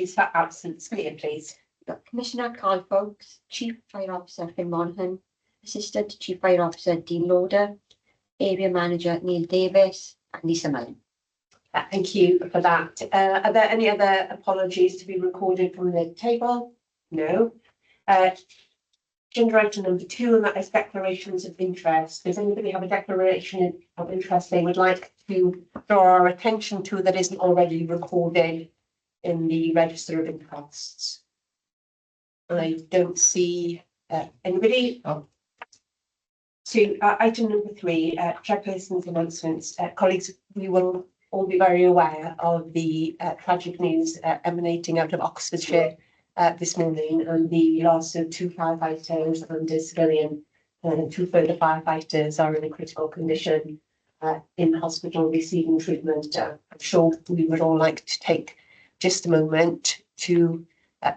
apologies for absence. Clear, please. Commissioner Carl Foulkes, Chief Fire Officer Finn Monaghan, Assistant Chief Fire Officer Dean Loader, Area Manager Neil Davis, and Lisa Mullen. Thank you for that. Are there any other apologies to be recorded from the table? No. Agenda item number 2, and that is declarations of interest. Does anybody have a declaration of interest they would like to draw our attention to that isn't already recorded in the register of interests? I don't see anybody. Oh. So item number 3, chairperson's announcements. Colleagues, we will all be very aware of the tragic news emanating out of Oxfordshire this morning, and the loss of 2 firefighters and a civilian, and 2 further firefighters are in a critical condition in hospital receiving treatment. I'm sure we would all like to take just a moment to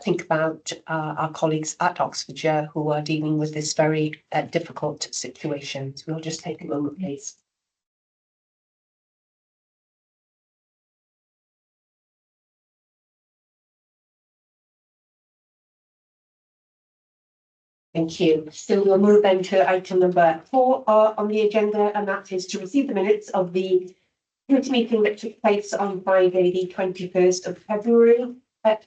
think about our colleagues at Oxfordshire who are dealing with this very difficult situation. So we'll just take a moment, please. Thank you. So we'll move then to item number 4 on the agenda, and that is to receive the minutes of the committee meeting that took place on Friday, the 21st of February.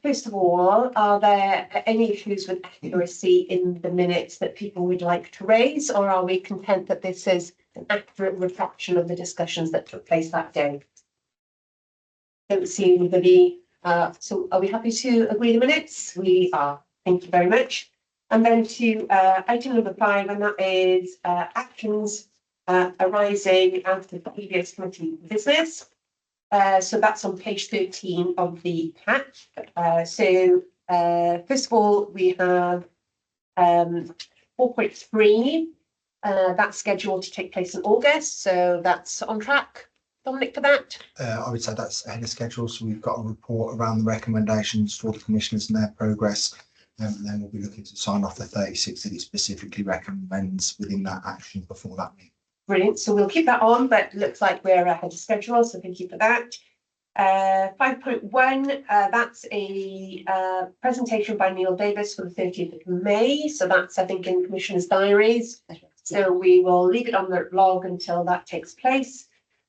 First of all, are there any issues with accuracy in the minutes that people would like to raise, or are we content that this is an accurate reflection of the discussions that took place that day? Don't see anybody. So are we happy to agree the minutes? We are. Thank you very much. And then to item number 5, and that is actions arising out of the previous committee business. So that's on page 13 of the pack. So first of all, we have 4.3. That's scheduled to take place in August. So that's on track. Dominic, for that? I would say that's ahead of schedule. So we've got a report around the recommendations for the commissioners and their progress. And then we'll be looking to sign off the 36 that it specifically recommends within that action before that meeting. Brilliant. So we'll keep that on, but looks like we're ahead of schedule. So thank you for that. 5.1, that's a presentation by Neil Davis for the 30th of May. So that's, I think, in Commissioner's diaries. So we will leave it on the log until that takes place.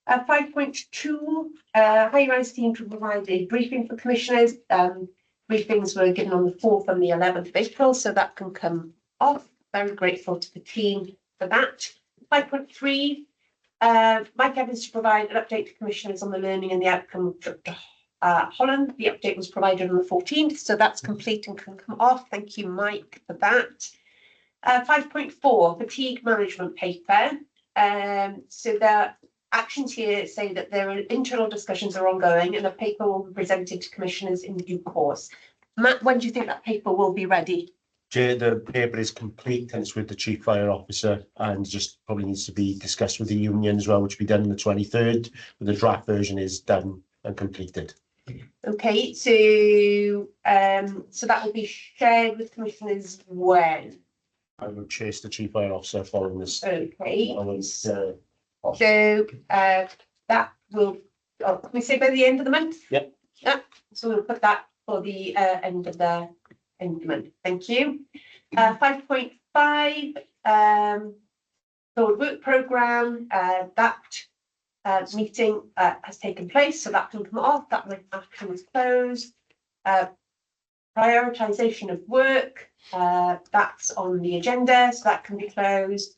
5.2, High Rise team to provide a briefing for commissioners. Briefings were given on the 4th and the 11th of April, so that can come off. Very grateful to the team for that. 5.3, Mike Evans to provide an update to commissioners on the learning and the outcome of Dr. Holland. The update was provided on the 14th, so that's complete and can come off. Thank you, Mike, for that. 5.4, fatigue management paper. So the actions here say that their internal discussions are ongoing and a paper will be presented to commissioners in due course. Matt, when do you think that paper will be ready? The paper is complete and it's with the Chief Fire Officer and just probably needs to be discussed with the union as well, which will be done on the 23rd, but the draft version is done and completed. Okay, so so that will be shared with commissioners when? I will chase the Chief Fire Officer following this. Okay. So that will, can we say by the end of the month? Yep. Yeah, so we'll put that for the end of the month. Thank you. 5.5, the work programme, that meeting has taken place, so that can come off, that action is closed. Prioritisation of work, that's on the agenda, so that can be closed.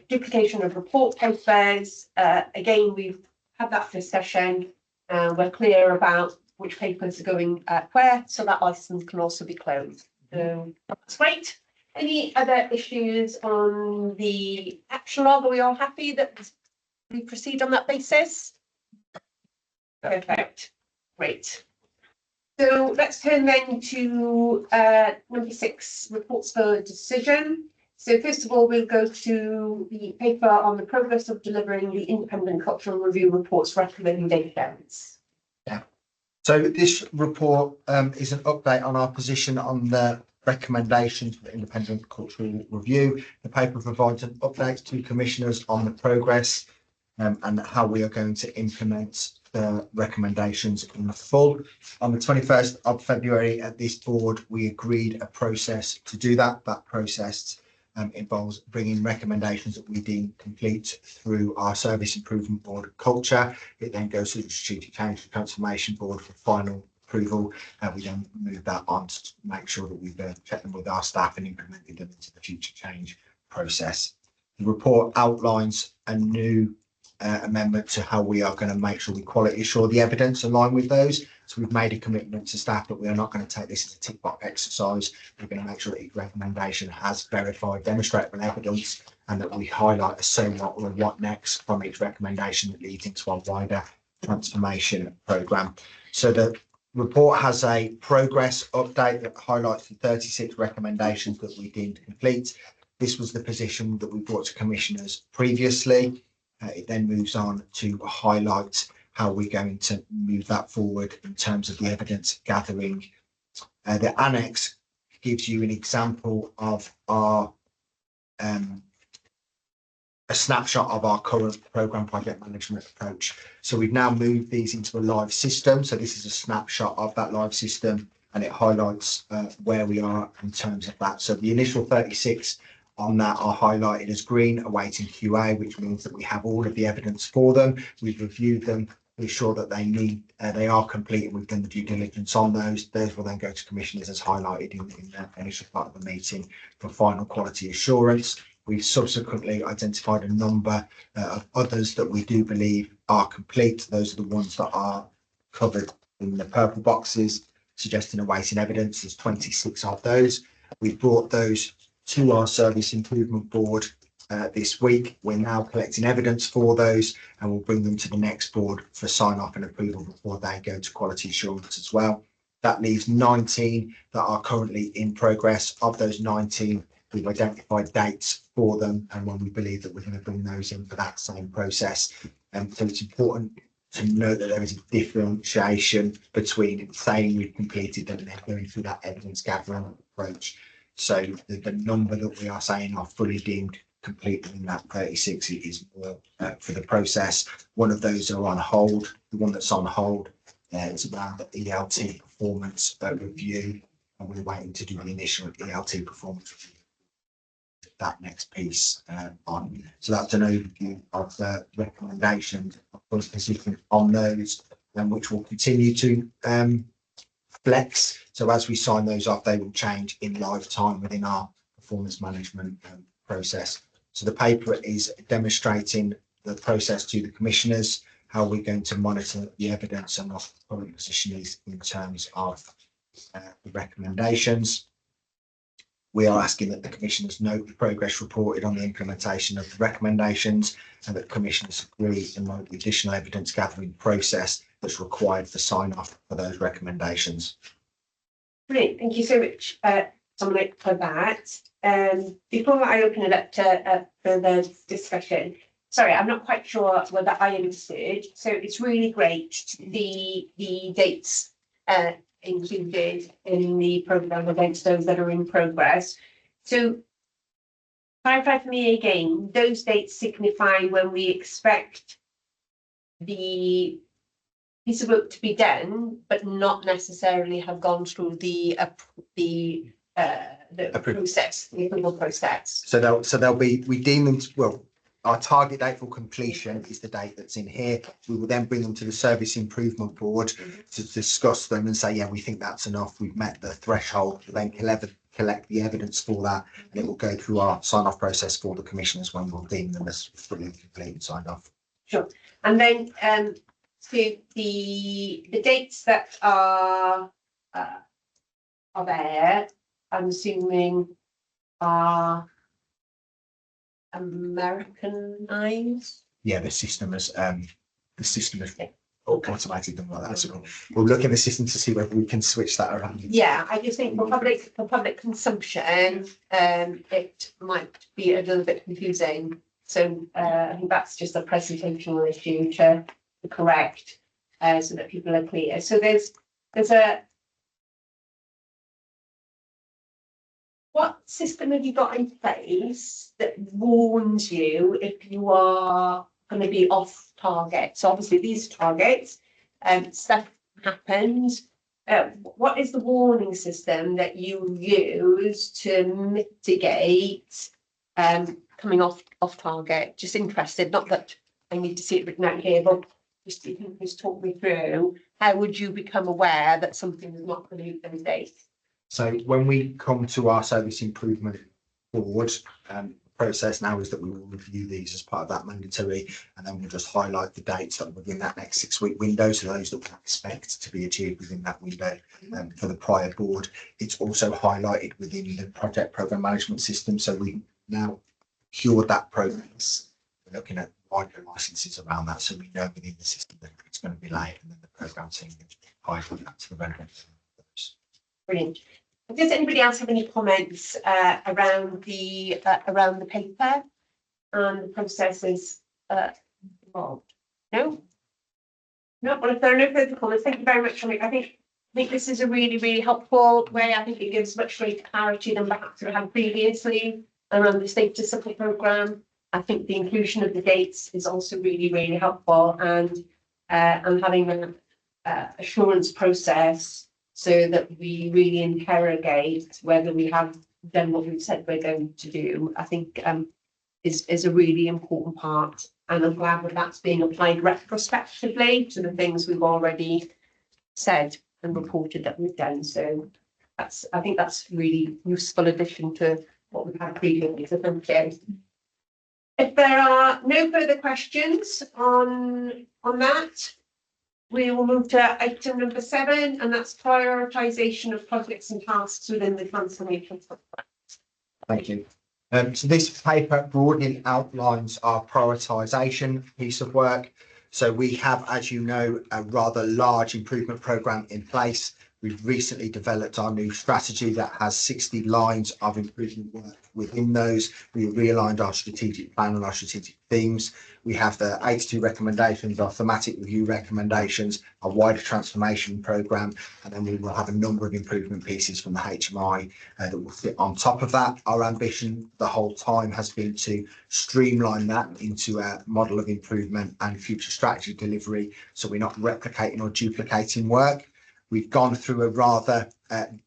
Duplication of report papers, again, we've had that discussion, we're clear about which papers are going where, so that license can also be closed. So that's great. Any other issues on the action log? Are we all happy that we proceed on that basis? Perfect. Great. So let's turn then to number 6, reports for decision. So first of all, we'll go to the paper on the progress of delivering the independent cultural review report's recommendations. Yeah. So this report is an update on our position on the recommendations for the independent cultural review. The paper provides an update to commissioners on the progress and how we are going to implement the recommendations in full. On the 21st of February at this board, we agreed a process to do that. That process involves bringing recommendations that we deem complete through our Service Improvement Board culture. It then goes to the Strategic Change and Transformation Board for final approval, and we then move that on to make sure that we've checked them with our staff and implemented them into the future change process. The report outlines a new amendment to how we are going to make sure we quality assure the evidence in line with those. So we've made a commitment to staff that we are not going to take this as a tick box exercise. We're going to make sure that each recommendation has verified demonstrable evidence, and that we highlight a so what or a what next from each recommendation that leads into our wider transformation programme. So the report has a progress update that highlights the 36 recommendations that we deemed complete. This was the position that we brought to commissioners previously. It then moves on to highlight how we're going to move that forward in terms of the evidence gathering. The annex gives you an example of our a snapshot of our current programme project management approach. So we've now moved these into a live system. So this is a snapshot of that live system, and it highlights where we are in terms of that. So the initial 36 on that are highlighted as green, awaiting QA, which means that we have all of the evidence for them. We've reviewed them, we're sure that they are complete, and we've done the due diligence on those. Those will then go to commissioners as highlighted in the initial part of the meeting for final quality assurance. We've subsequently identified a number of others that we do believe are complete. Those are the ones that are covered in the purple boxes, suggesting awaiting evidence. There's 26 of those. We've brought those to our Service Improvement Board this week. We're now collecting evidence for those, and we'll bring them to the next board for sign off and approval before they go to quality assurance as well. That leaves 19 that are currently in progress. Of those 19, we've identified dates for them and when we believe that we're going to bring those in for that same process. So it's important to note that there is a differentiation between saying we've completed them and then going through that evidence gathering approach. So the number that we are saying are fully deemed complete in that 36 is more for the process. One of those are on hold. The one that's on hold is around the ELT performance review, and we're waiting to do the initial ELT performance review. That next piece on. So that's an overview of the recommendations on those, which will continue to flex. So as we sign those off, they will change in live time within our performance management process. So the paper is demonstrating the process to the commissioners, how we're going to monitor the evidence and what the current position is in terms of the recommendations. We are asking that the commissioners note the progress reported on the implementation of the recommendations, and that commissioners agree and note the additional evidence gathering process that's required for sign off for those recommendations. Brilliant, thank you so much, Dominic, for that. Before I open it up to further discussion, sorry, I'm not quite sure whether I understood. So it's really great the dates included in the programme against those that are in progress. So clarify for me again, those dates signify when we expect the piece of work to be done, but not necessarily have gone through the process, the approval process. So they'll be, we deem them to, well, our target date for completion is the date that's in here. We will then bring them to the Service Improvement Board to discuss them and say, yeah, we think that's enough. We've met the threshold. We'll then collect the evidence for that, and it will go through our sign-off process for the commissioners when we'll deem them as fully complete and signed off. Sure. And then so the dates that are there, I'm assuming are Americanized. Yeah, the system has automated them like that. So we'll look in the system to see whether we can switch that around. Yeah, I just think for public consumption, it might be a little bit confusing. So I think that's just a presentational issue to correct, so that people are clear. So there's a. What system have you got in place that warns you if you are going to be off target. So obviously these targets, stuff happens. What is the warning system that you use to mitigate coming off target? Just interested, not that I need to see it written out here, but just if you can just talk me through, how would you become aware that something is not going to meet those dates? So when we come to our service improvement board, process now is that we will review these as part of that mandatory, and then we'll just highlight the dates that are within that next 6-week window. So those that we expect to be achieved within that window for the prior board. It's also highlighted within the project program management system. So we now cured that progress. We're looking at wider licenses around that. So we know within the system that it's going to be late, and then the program team will highlight that to the relevant. Brilliant. Does anybody else have any comments around the paper and the processes involved? No? No, well, if there are no further comments, thank you very much. I think this is a really helpful way. I think it gives much greater clarity than perhaps we had previously around the status of the programme. I think the inclusion of the dates is also really helpful, and having an assurance process so that we really interrogate whether we have done what we've said we're going to do, I think is a really important part. And I'm glad that that's being applied retrospectively to the things we've already said and reported that we've done. So I think that's really useful addition to what we've had previously. So thank you. If there are no further questions on that, we will move to item number 7, and that's prioritisation of projects and tasks within the transformation plan. Thank you. So this paper broadly outlines our prioritisation piece of work. So we have, as you know, a rather large improvement programme in place. We've recently developed our new strategy that has 60 lines of improvement work within those. We realigned our strategic plan and our strategic themes. We have the 82 recommendations, our thematic review recommendations, our wider transformation programme, and then we will have a number of improvement pieces from the HMI that will fit on top of that. Our ambition the whole time has been to streamline that into a model of improvement and future strategy delivery, so we're not replicating or duplicating work. We've gone through a rather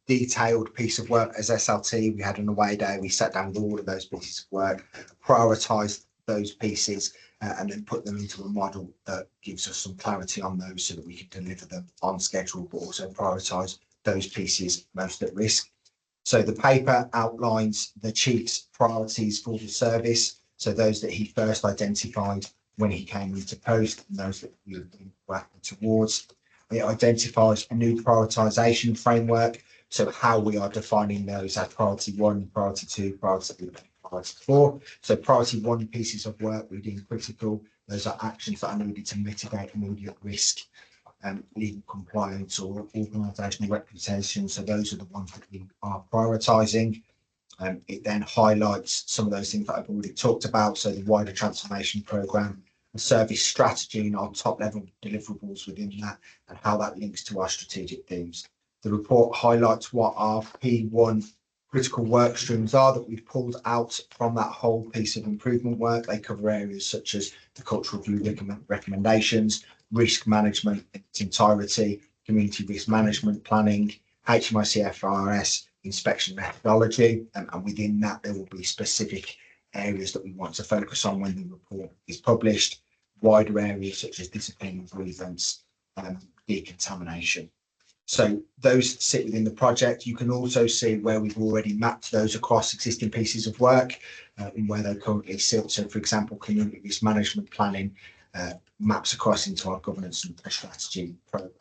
detailed piece of work as SLT. We had an away day. We sat down with all of those pieces of work, prioritised those pieces, and then put them into a model that gives us some clarity on those so that we can deliver them on schedule, but also prioritise those pieces most at risk. So the paper outlines the Chief's priorities for the service. So those that he first identified when he came into post, and those that we have been working towards. It identifies a new prioritisation framework, so how we are defining those as priority 1, priority 2, priority 3, priority 4. So priority 1 pieces of work we deem critical. Those are actions that are needed to mitigate immediate risk, legal compliance or organisational reputation. So those are the ones that we are prioritising. It then highlights some of those things that I've already talked about. So the wider transformation programme, the service strategy and our top level deliverables within that, and how that links to our strategic themes. The report highlights what our P1 critical work streams are that we've pulled out from that whole piece of improvement work. They cover areas such as the cultural review recommendations, risk management in its entirety, community risk management planning, HMICFRS inspection methodology, and within that there will be specific areas that we want to focus on when the report is published, wider areas such as discipline, grievance, decontamination. So those sit within the project. You can also see where we've already mapped those across existing pieces of work and where they currently sit. So for example, community risk management planning maps across into our governance and strategy programme.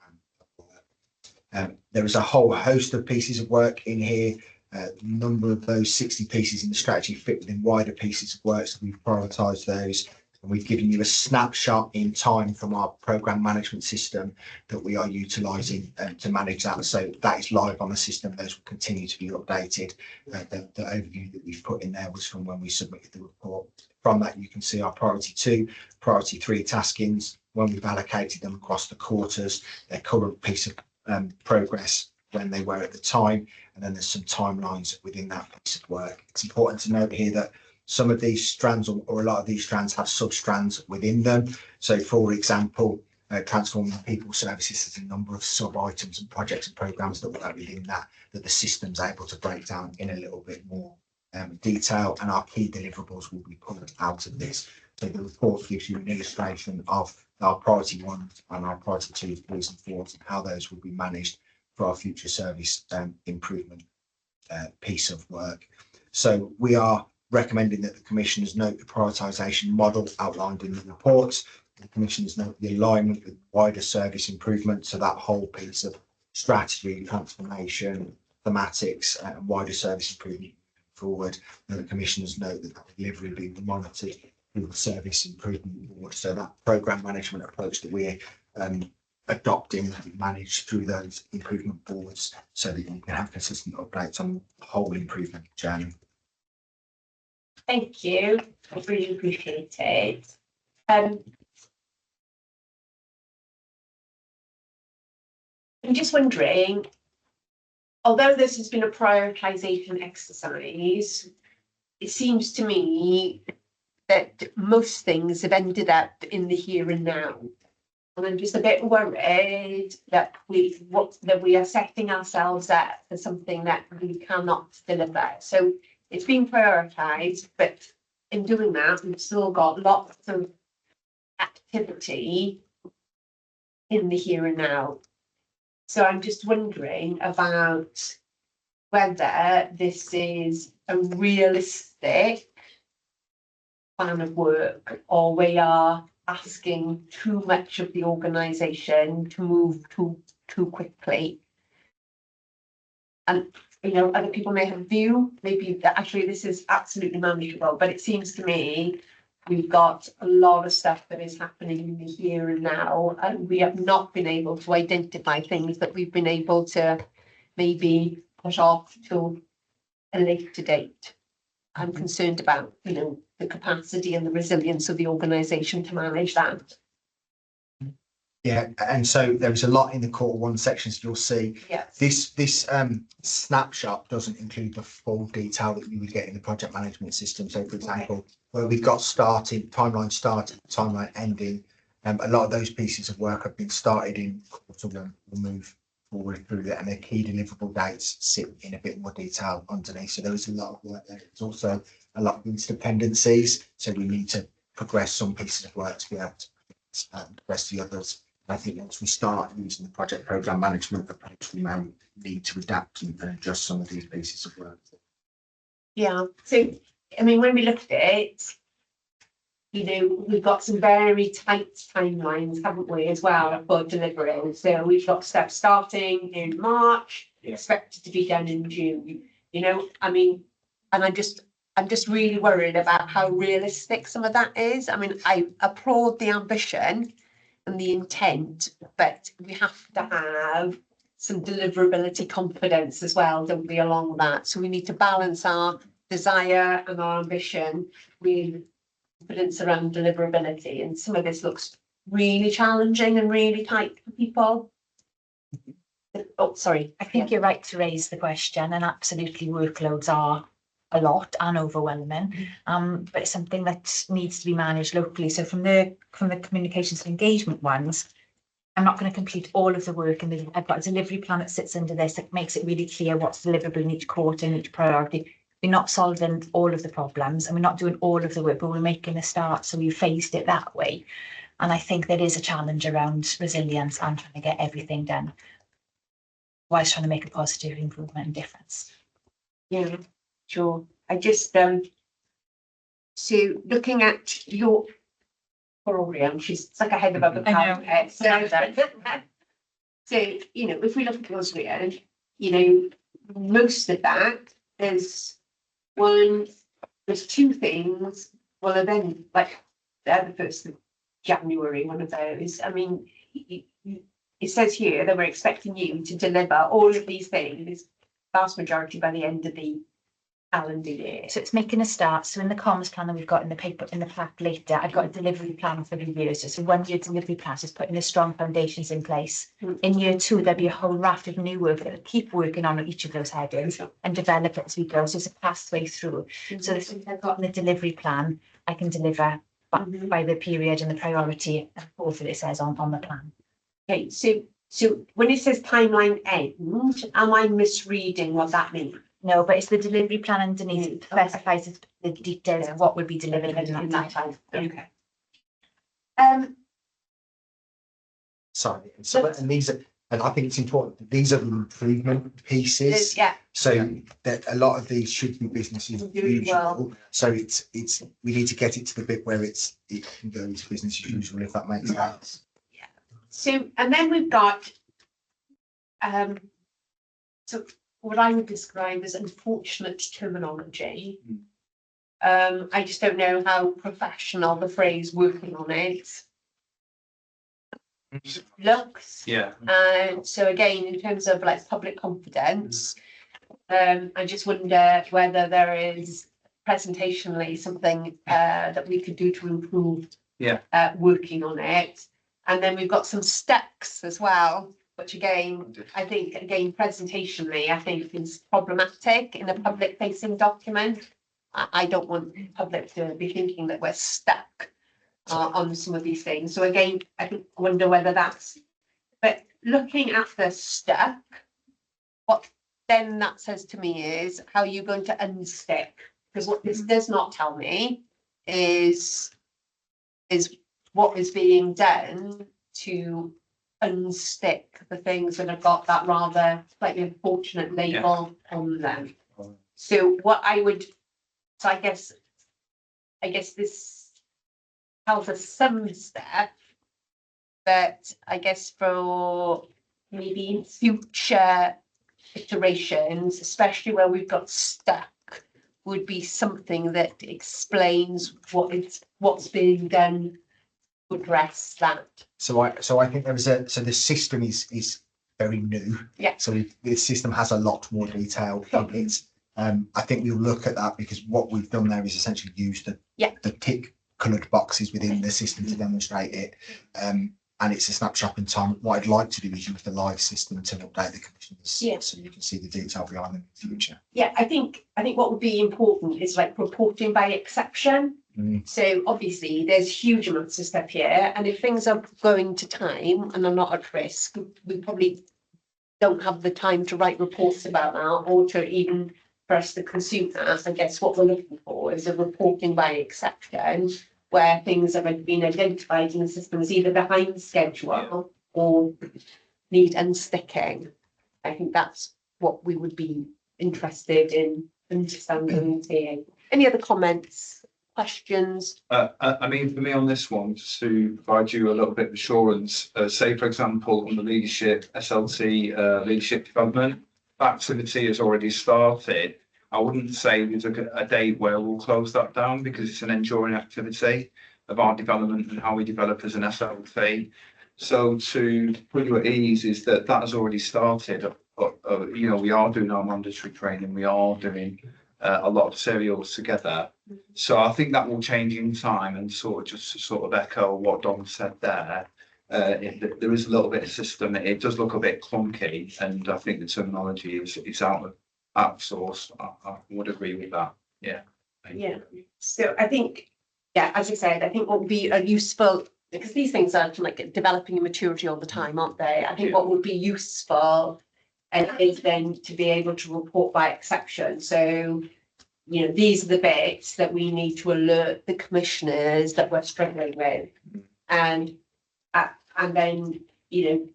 There is a whole host of pieces of work in here. A number of those 60 pieces in the strategy fit within wider pieces of work, so we've prioritised those, and we've given you a snapshot in time from our programme management system that we are utilising to manage that. So that is live on the system. Those will continue to be updated. The overview that we've put in there was from when we submitted the report. From that you can see our priority 2, priority 3 taskings, when we've allocated them across the quarters, their current piece of progress when they were at the time, and then there's some timelines within that piece of work. It's important to note here that Some of these strands or a lot of these strands have sub-strands within them. So for example, transforming people services, there's a number of sub-items and projects and programs that work within that the system's able to break down in a little bit more detail, and our key deliverables will be pulled out of this. So the report gives you an illustration of our priority 1 and our priority 2, 3s and 4s, and how those will be managed for our future service improvement piece of work. So we are recommending that the commissioners note the prioritisation model outlined in the report. The commissioners note the alignment with wider service improvement, so that whole piece of strategy, transformation, thematics, and wider service improvement forward. And the commissioners note that the delivery will be monitored through the service improvement board. So that programme management approach that we're adopting will be managed through those improvement boards, so that you can have consistent updates on the whole improvement journey. Thank you. I really appreciate it. I'm just wondering, although this has been a prioritisation exercise, it seems to me that most things have ended up in the here and now. And I'm just a bit worried that we are setting ourselves up for something that we cannot deliver. So it's been prioritised, but in doing that, we've still got lots of activity in the here and now. So I'm just wondering about whether this is a realistic plan of work, or we are asking too much of the organisation to move too quickly. And you know, other people may have a view, maybe that actually this is absolutely manageable, but it seems to me we've got a lot of stuff that is happening in the here and now, and we have not been able to identify things that we've been able to maybe put off to a later date. I'm concerned about, you know, the capacity and the resilience of the organisation to manage that. Yeah, and so there is a lot in the Q1 sections. You'll see this snapshot doesn't include the full detail that you would get in the project management system. So, for example, where we've got timeline ending, a lot of those pieces of work have been started in Q1. We'll move forward through that, and the key deliverable dates sit in a bit more detail underneath. So there is a lot of work there. There's also a lot of interdependencies. So we need to progress some pieces of work to be able to progress the others. I think once we start using the project programme management approach, we may need to adapt and adjust some of these pieces of work. Yeah, so I mean, when we looked at it, you know, we've got some very tight timelines, haven't we, as well, for delivering. So we've got stuff starting in March, expected to be done in June. You know, I mean, and I'm just really worried about how realistic some of that is. I mean, I applaud the ambition and the intent, but we have to have some deliverability confidence as well, don't we, along that. So we need to balance our desire and our ambition with confidence around deliverability. And some of this looks really challenging and really tight for people. Oh, sorry. I think you're right to raise the question, and absolutely workloads are a lot and overwhelming, but it's something that needs to be managed locally. So from the communications and engagement ones, I'm not going to complete all of the work, and I've got a delivery plan that sits under this that makes it really clear what's deliverable in each quarter and each priority. We're not solving all of the problems and we're not doing all of the work, but we're making a start. So we've phased it that way. And I think there is a challenge around resilience and trying to get everything done whilst trying to make a positive improvement and difference. Yeah, sure. I just so looking at your program, she's like a head above the parapet. So you know, if we look at yours, Rhian, you know, most of that there's two things. Well, and then like the 1st of January, one of those. I mean, it says here that we're expecting you to deliver all of these things, vast majority by the end of the calendar year. So it's making a start. So in the comms plan that we've got in the paper, in the pack later, I've got a delivery plan for the years. So 1 year delivery plan is putting the strong foundations in place. Mm. In year 2, there'll be a whole raft of new work that will keep working on each of those headings and develop it as we go. So it's a pathway through. So the things I've got in the delivery plan, I can deliver Mhm. by the period and the priority and both that it says on the plan. Okay, so when it says timeline end, am I misreading what that means? No, but it's the delivery plan underneath Mm, it specifies the details of what would be delivered in that time. Okay. Sorry, so, and these are, and I think it's important, that these are the improvement pieces. Yeah, So that a lot of these should be business as Well. usual. So it's, we need to get it to the bit where it can go into business as usual, if that makes sense. so, and then we've got, so what I would describe as unfortunate terminology. I just don't know how professional the phrase working on it looks. Yeah, And so again, in terms of like public confidence, I just wonder whether there is presentationally something that we could do to improve working on it. And then we've got some steps as well, which again, I think again, presentationally, I think is problematic in a public facing document. I don't want the public to be thinking that we're stuck on some of these things. So again, I wonder whether that's, but looking at the stuck, what then that says to me is how are you going to unstick? Because what this does not tell me is what is being done to unstick the things that have got that rather slightly unfortunate label on them. So what I would, so I guess this tells us some stuff, but I guess for maybe in future iterations, especially where we've got stuck, would be something that explains what's being done to address that. So I think there is so the system is very new. Yeah. So the system has a lot more detail in it. I think we'll look at that because what we've done there is essentially use the tick coloured boxes within the system to demonstrate it. And it's a snapshot in time. What I'd like to do is use the live system to update the commissioners, Yeah. so you can see the detail behind them in the future. Yeah, I think what would be important is like reporting by exception. So obviously there's huge amounts of stuff here, and if things are going to time and are not at risk, we probably don't have the time to write reports about that or to even for us to consume that. I guess what we're looking for is a reporting by exception where things have been identified in the system as either behind schedule or need unsticking. I think that's what we would be interested in understanding and seeing. Any other comments, questions? I mean, for me on this one, just to provide you a little bit of assurance, say for example, on the leadership, SLT, leadership development, that activity has already started. I wouldn't say there's a date where we'll close that down because it's an enduring activity of our development and how we develop as an SLT. So to put you at ease is that has already started. You know, we are doing our mandatory training, we are doing a lot of serials together. So I think that will change in time and sort of echo what Dom said there. There is a little bit of system, it does look a bit clunky, and I think the terminology is out source. I would agree with that. Yeah. Yeah. So I think, yeah, as I said, I think what would be a useful, because these things are like developing in maturity all the time, aren't they? I think what would be useful is then to be able to report by exception. So, you know, these are the bits that we need to alert the commissioners that we're struggling with. And then, you know,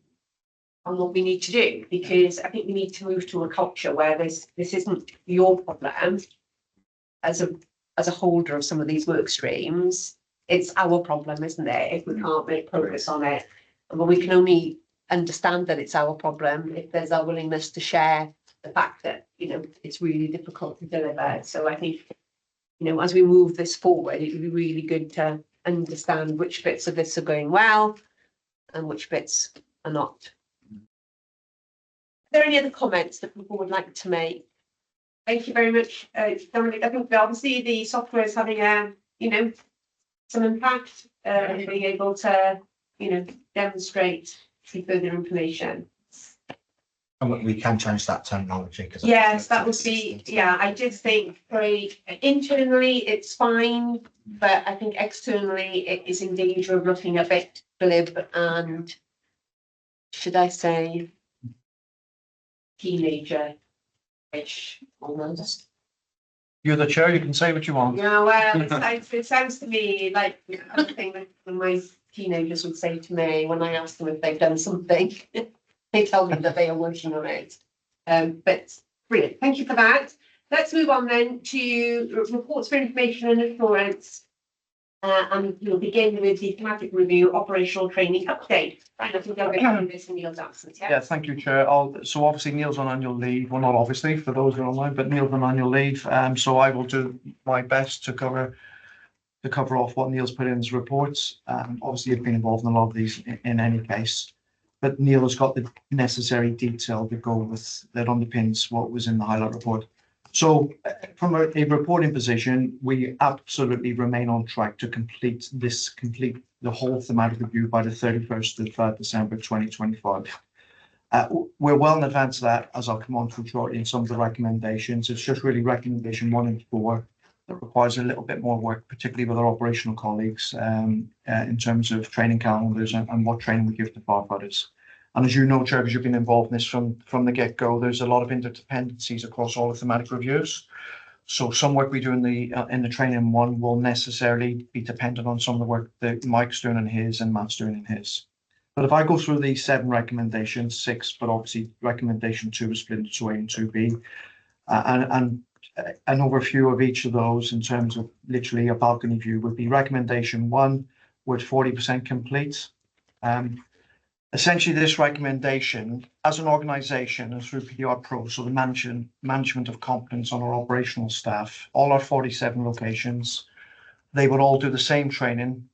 on what we need to do, because I think we need to move to a culture where this isn't your problem as a holder of some of these work streams. It's our problem, isn't it, if we can't make progress on it? But we can only understand that it's our problem if there's our willingness to share the fact that, you know, it's really difficult to deliver. So I think, you know, as we move this forward, it would be really good to understand which bits of this are going well and which bits are not. Are there any other comments that people would like to make? Thank you very much, Dominic. I think obviously the software is having some impact, being able to, demonstrate some further information. And we can change that terminology. Yes, that would be, I just think internally it's fine, but I think externally it is in danger of looking a bit glib and, should I say, teenager-ish almost. You're the chair, you can say what you want. Yeah, well, it sounds to me like the kind of thing that my teenagers would say to me when I ask them if they've done something. They tell me that they are working on it. But brilliant, thank you for that. Let's move on then to reports for information and assurance. And we'll begin with the thematic review operational training update. Right, I think I'll go through this in Neil's absence, Yeah, thank you, Chair. So obviously Neil's on annual leave. Well, not obviously for those who are online, but Neil's on annual leave. So I will do my best to cover off what Neil's put in his reports. Obviously, you've been involved in a lot of these in any case, but Neil has got the necessary detail to go with that underpins what was in the highlight report. So from a reporting position, we absolutely remain on track to complete the whole thematic review by the 31st of December 2025. We're well in advance of that, as I'll come on to shortly in some of the recommendations. It's just really recommendation 1 and 4 that requires a little bit more work, particularly with our operational colleagues in terms of training calendars and what training we give to firefighters. And as you know, Chair, because you've been involved in this from the get-go, there's a lot of interdependencies across all the thematic reviews. So some work we do in the training one will necessarily be dependent on some of the work that Mike's doing in his and Matt's doing in his. But if I go through these 7 recommendations, 6, but obviously recommendation 2 is split into 2A and 2B, and over a few of each of those in terms of literally a balcony view would be recommendation 1, with 40% complete. Essentially, this recommendation, as an organisation and through PDR Pro, so the management of competence on our operational staff, all our 47 locations, they would all do the same training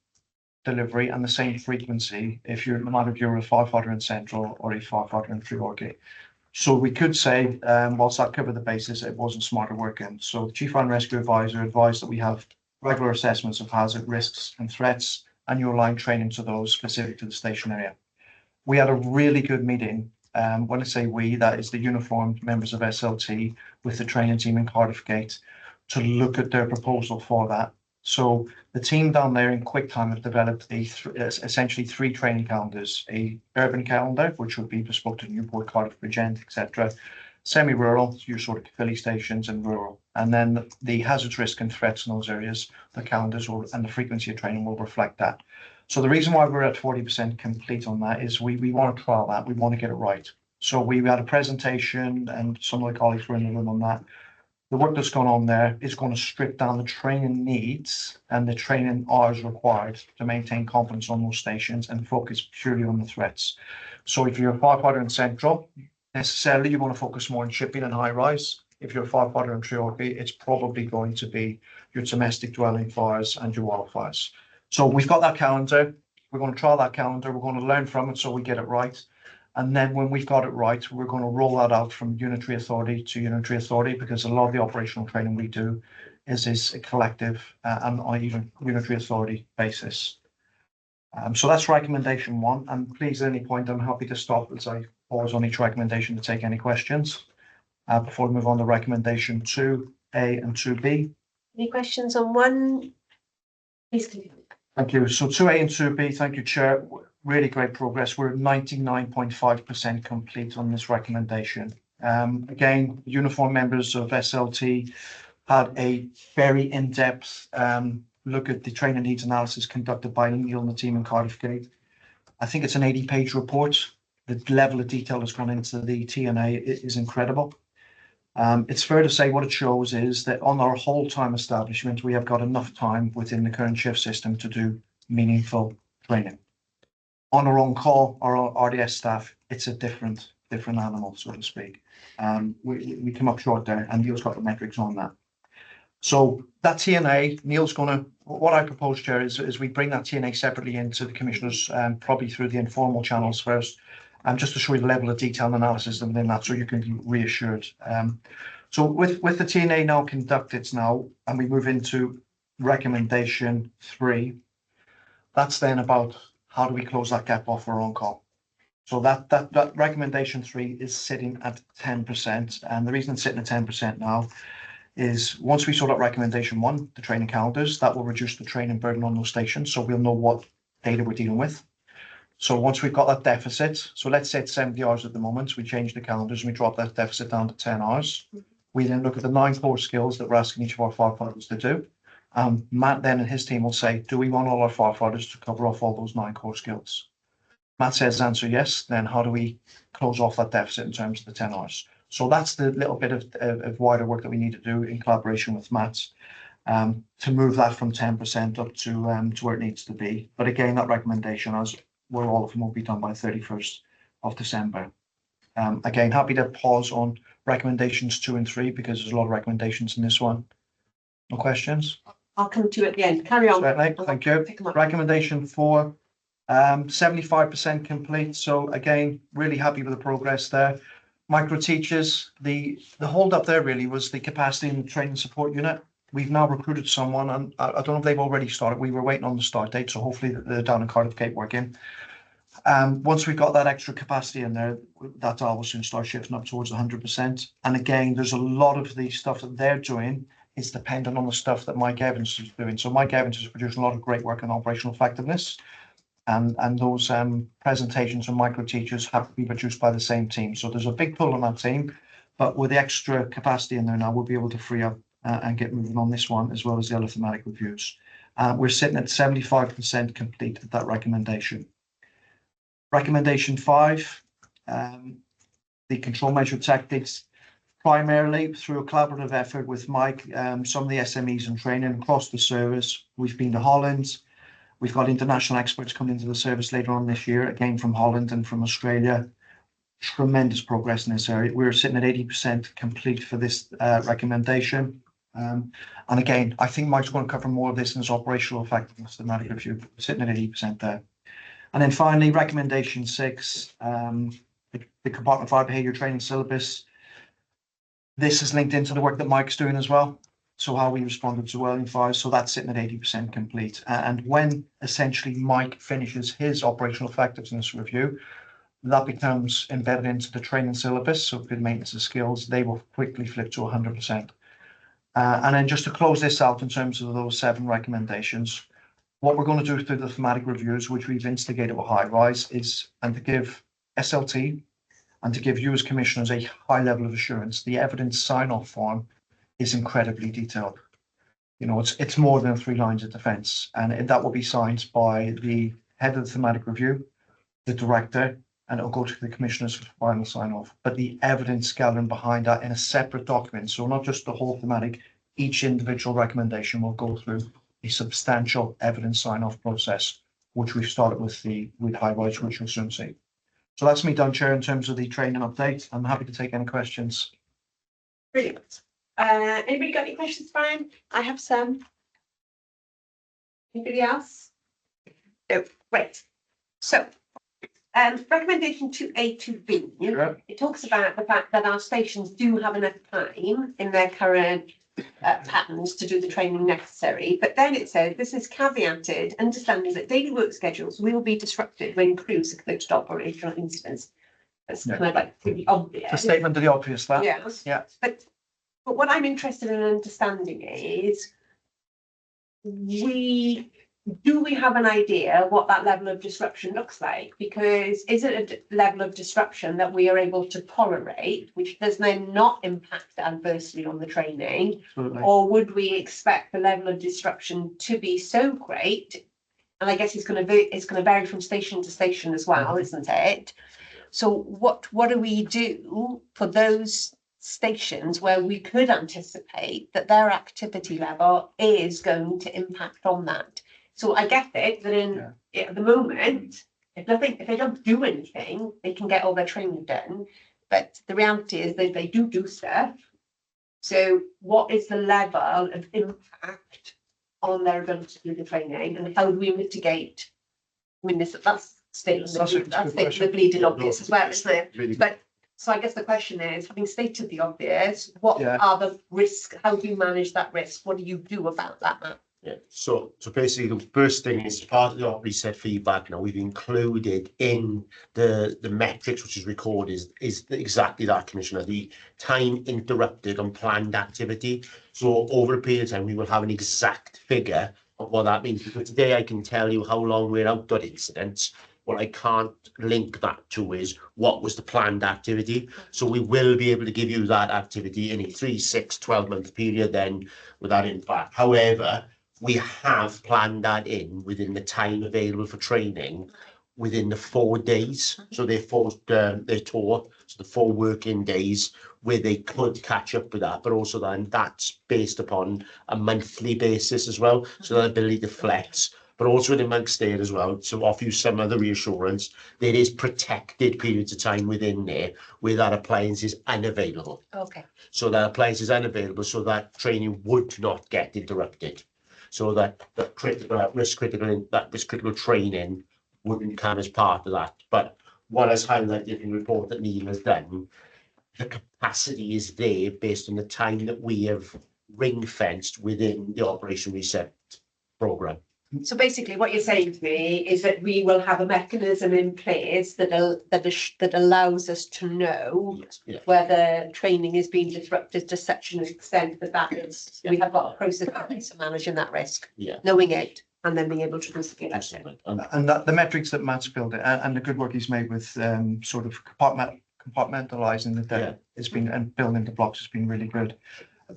delivery and the same frequency no matter if you're a firefighter in Central or a firefighter in Treorchy. So we could say, whilst that covered the basis, it wasn't smarter working. So the Chief Fire and Rescue Advisor advised that we have regular assessments of hazard risks and threats and your line training to those specific to the station area. We had a really good meeting. When I say we, that is the uniformed members of SLT with the training team in Cardiff Gate to look at their proposal for that. So the team down there in QuickTime have developed essentially 3 training calendars: a urban calendar, which would be bespoke to Newport, Cardiff, Bridgend, etc. Semi-rural, your sort of filling stations, and rural. And then the hazards, risk and threats in those areas, the calendars and the frequency of training will reflect that. So the reason why we're at 40% complete on that is we want to trial that. We want to get it right. So we had a presentation and some of the colleagues were in the room on that. The work that's gone on there is going to strip down the training needs and the training hours required to maintain competence on those stations and focus purely on the threats. So if you're a firefighter in Central, necessarily you want to focus more on shipping and high rise. If you're a firefighter in Treorchy, it's probably going to be your domestic dwelling fires and your wildfires. So we've got that calendar. We're going to trial that calendar. We're going to learn from it so we get it right. And then when we've got it right, we're going to roll that out from unitary authority to unitary authority, because a lot of the operational training we do is a collective and on even unitary authority basis. So that's recommendation 1. And please, at any point, I'm happy to stop as I pause on each recommendation to take any questions before we move on to recommendation 2A and 2B. Any questions on 1? Please continue. Thank you. So 2A and 2B, thank you, Chair. Really great progress. We're 99.5% complete on this recommendation. Again, uniform members of SLT had a very in-depth look at the training needs analysis conducted by Neil and the team in Cardiff Gate. I think it's an 80-page report. The level of detail that's gone into the TNA is incredible. It's fair to say what it shows is that on our whole time establishment, we have got enough time within the current shift system to do meaningful training. On our own call, our RDS staff, it's a different animal, so to speak. We come up short there, and Neil's got the metrics on that. So that TNA, Neil's going to, what I propose, Chair, is we bring that TNA separately into the commissioners, probably through the informal channels first, just to show you the level of detail and analysis within that, so you can be reassured. So with the TNA now conducted now, and we move into recommendation 3, that's then about how do we close that gap off for on-call? So that recommendation 3 is sitting at 10%. And the reason it's sitting at 10% now is once we sort out recommendation 1, the training calendars, that will reduce the training burden on those stations. So we'll know what data we're dealing with. So once we've got that deficit, so let's say it's 70 hours at the moment, we change the calendars and we drop that deficit down to 10 hours. We then look at the 9 core skills that we're asking each of our firefighters to do. Matt then and his team will say, do we want all our firefighters to cover off all those 9 core skills? Matt says answer yes, then how do we close off that deficit in terms of the 10 hours? So that's the little bit of wider work that we need to do in collaboration with Matt to move that from 10% up to where it needs to be. But again, that recommendation, as where all of them will be done by 31st of December. Again, happy to pause on recommendations 2 and 3 because there's a lot of recommendations in this one. No questions? I'll come to you at the end. Carry on. Certainly, thank you. Pick 'em up. Recommendation 4, 75% complete. So again, really happy with the progress there. Micro teachers, the hold up there really was the capacity and training support unit. We've now recruited someone, and I don't know if they've already started. We were waiting on the start date, so hopefully they're down in Cardiff Gate working. Once we've got that extra capacity in there, that dial will soon start shifting up towards 100%. And again, there's a lot of the stuff that they're doing is dependent on the stuff that Mike Evans is doing. So Mike Evans is producing a lot of great work on operational effectiveness. And those presentations from micro teachers have to be produced by the same team. So there's a big pull on that team, but with the extra capacity in there now, we'll be able to free up and get moving on this one, as well as the other thematic reviews. We're sitting at 75% complete at that recommendation. Recommendation 5, the control measure tactics, primarily through a collaborative effort with Mike, some of the SMEs and training across the service. We've been to Holland. We've got international experts coming into the service later on this year, again from Holland and from Australia. Tremendous progress in this area. We're sitting at 80% complete for this recommendation. And again, I think Mike's going to cover more of this in his operational effectiveness thematic review. We're sitting at 80% there. And then finally, recommendation 6, the compartment fire behaviour training syllabus. This is linked into the work that Mike's doing as well. So how we responded to welding fires. So that's sitting at 80% complete. And when essentially Mike finishes his operational effectiveness review, that becomes embedded into the training syllabus. So good maintenance of skills, they will quickly flip to 100%. And then just to close this out in terms of those 7 recommendations, what we're going to do through the thematic reviews, which we've instigated with High Rise, is and to give SLT and to give you as commissioners a high level of assurance. The evidence sign-off form is incredibly detailed. You know, it's more than 3 lines of defence, and that will be signed by the head of the thematic review, the director, and it'll go to the commissioners for final sign-off. But the evidence gathering behind that in a separate document, so not just the whole thematic, each individual recommendation will go through a substantial evidence sign-off process, which we've started with High Rise, which you'll soon see. So that's me done, Chair, in terms of the training update. I'm happy to take any questions. Brilliant. Anybody got any questions, Brian? I have some. Anybody else? No, great. So, recommendation 2A to B. Sure. It talks about the fact that our stations do have enough time in their current patterns to do the training necessary. But then it says this is caveated, understanding that daily work schedules will be disrupted when crews are close to operational incidents. That's kind of like pretty obvious. It's a statement of the obvious, that. Yes. Yeah. But what I'm interested in understanding is, do we have an idea what that level of disruption looks like? Because is it a level of disruption that we are able to tolerate, which does then not impact adversely on the training? Absolutely. Or would we expect the level of disruption to be so great? And I guess it's going to vary from station to station as well, isn't it? So what do we do for those stations where we could anticipate that their activity level is going to impact on that? So I get it that at the moment, if they don't do anything, they can get all their training done. But the reality is that they do stuff. So what is the level of impact on their ability to do the training, and how do we mitigate? I mean, that's statement the bleeding obvious as well, isn't it? Really But So I guess the question is, having stated the obvious, what Yeah. are the risks? How do you manage that risk? What do you do about that, Matt? Yeah, so basically the first thing is part of the reset feedback now we've included in the metrics which is recorded is exactly that, Commissioner, the time interrupted on planned activity. So over a period of time, we will have an exact figure of what that means, because today I can tell you how long we're out on incidents. What I can't link that to is what was the planned activity. So we will be able to give you that activity in a 3, 6, 12-month period then with that impact. However, we have planned that in within the time available for training within the 4 days. So they're taught, so the 4 working days where they could catch up with that, but also then that's based upon a monthly basis as well. So that ability to flex, but also in amongst there as well, to offer you some other reassurance, there is protected periods of time within there where that appliance is unavailable. Okay. So that appliance is unavailable, so that training would not get interrupted. So that risk critical training wouldn't come as part of that. But what has highlighted in the report that Neil has done, the capacity is there based on the time that we have ring fenced within the Operation Reset programme. So basically what you're saying to me is that we will have a mechanism in place that allows us to know Yes, yeah. whether training is being disrupted to such an extent that is, we have got a process in place for managing that risk, Yeah, knowing it, and then being able to risk it. excellent. And that the metrics that Matt's built and the good work he's made with sort of compartmentalizing the data, it's been, and building the blocks has been really good.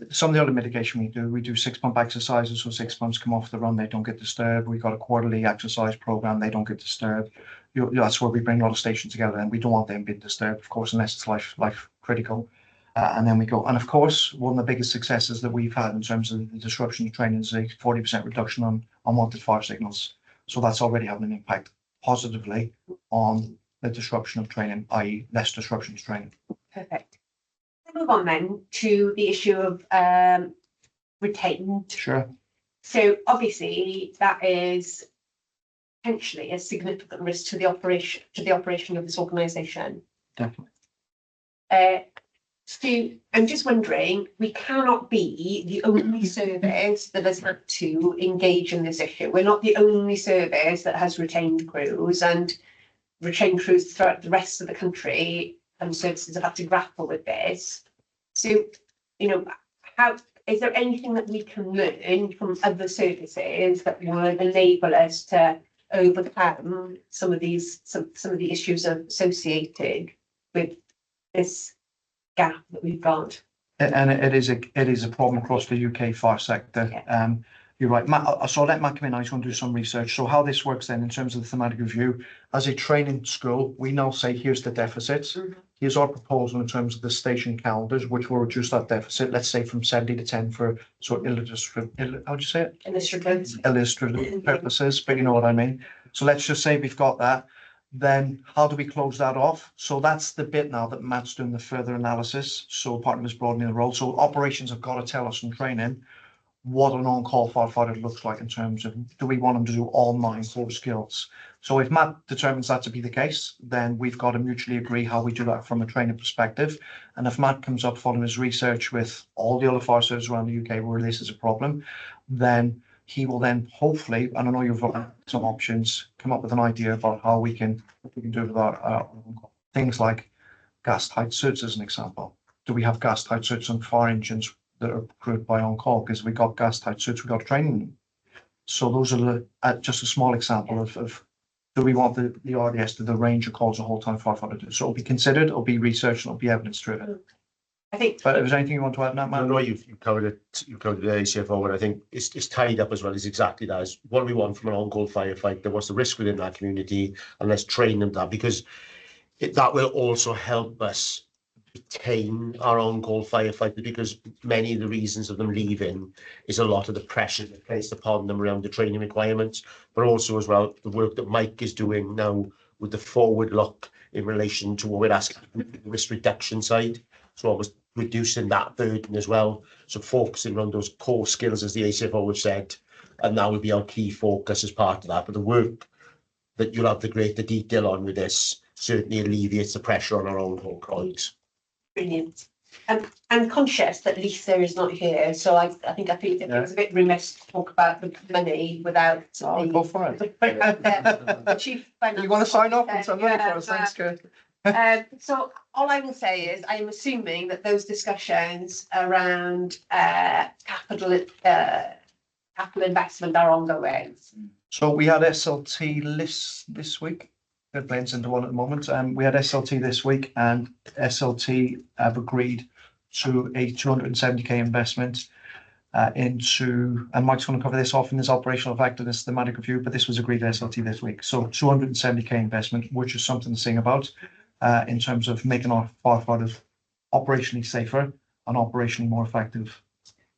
Some of the other mitigation we do 6-pump exercises, so 6 pumps come off the run, they don't get disturbed. We've got a quarterly exercise program, they don't get disturbed. That's where we bring a lot of stations together, and we don't want them being disturbed, of course, unless it's life critical. And then we go, and of course, one of the biggest successes that we've had in terms of the disruption of training is a 40% reduction on unwanted fire signals. So that's already having an impact positively on the disruption of training, i.e. less disruption to training. Perfect. Move on then to the issue of retained. Sure. So obviously that is potentially a significant risk to the operation of this organisation. Definitely. Stu, I'm just wondering, we cannot be the only service that has had to engage in this issue. We're not the only service that has retained crews, and retained crews throughout the rest of the country and services have had to grapple with this. So, you know, how is there anything that we can learn from other services that would enable us to overcome some of these some of the issues associated with this gap that we've got? And it is a problem across the UK fire sector. Yeah. You're right, Matt. So I'll let Matt come in. I just want to do some research. So how this works then in terms of the thematic review, as a training school, we now say, here's the deficits. Mhm. Here's our proposal in terms of the station calendars, which will reduce that deficit, let's say from 70 to 10 for sort of how do you say it? Illustrative purposes, but you know what I mean. So let's just say we've got that. Then how do we close that off? So that's the bit now that Matt's doing the further analysis. So partner is broadening the role. So operations have got to tell us in training what an on-call firefighter looks like in terms of, do we want them to do all 9 core skills? So if Matt determines that to be the case, then we've got to mutually agree how we do that from a training perspective. And if Matt comes up following his research with all the other fire services around the UK where this is a problem, then he will then hopefully, and I know you've got some options, come up with an idea about how we can do with our things like gas tight suits as an example. Do we have gas tight suits on fire engines that are crewed by on-call? Because we got gas tight suits, we got training. So those are just a small example of do we want the RDS to the range of calls a whole time firefighter to do? So it'll be considered, it'll be researched, and it'll be evidence driven. I think. But is there anything you want to add on that, I Matt? know you've covered it, you've covered the ACFO, and I think it's tied up as well as exactly that. Is what do we want from an on-call firefighter? What's the risk within that community? And let's train them that, because that will also help us retain our on-call firefighters, because many of the reasons of them leaving is a lot of the pressure that's placed upon them around the training requirements, but also as well the work that Mike is doing now with the forward look in relation to what we're asking the risk reduction side. So almost reducing that burden as well. So focusing on those core skills, as the ACFO have said, and that would be our key focus as part of that. But the work that you'll have the greater detail on with this certainly alleviates the pressure on our own colleagues. Brilliant. I'm conscious that Lisa is not here, so I think it was a bit remiss to talk about the money without. Oh, go for it. The chief finance. You want to sign off on something Yeah, for us? Thanks, Kurt. So all I will say is I am assuming that those discussions around capital investment are ongoing. So we had SLT lists this week. They're playing into one at the moment. We had SLT this week, and SLT have agreed to a 270k investment into, and Mike's going to cover this off in his operational effectiveness thematic review, but this was agreed at SLT this week. So 270k investment, which is something to sing about in terms of making our firefighters operationally safer and operationally more effective.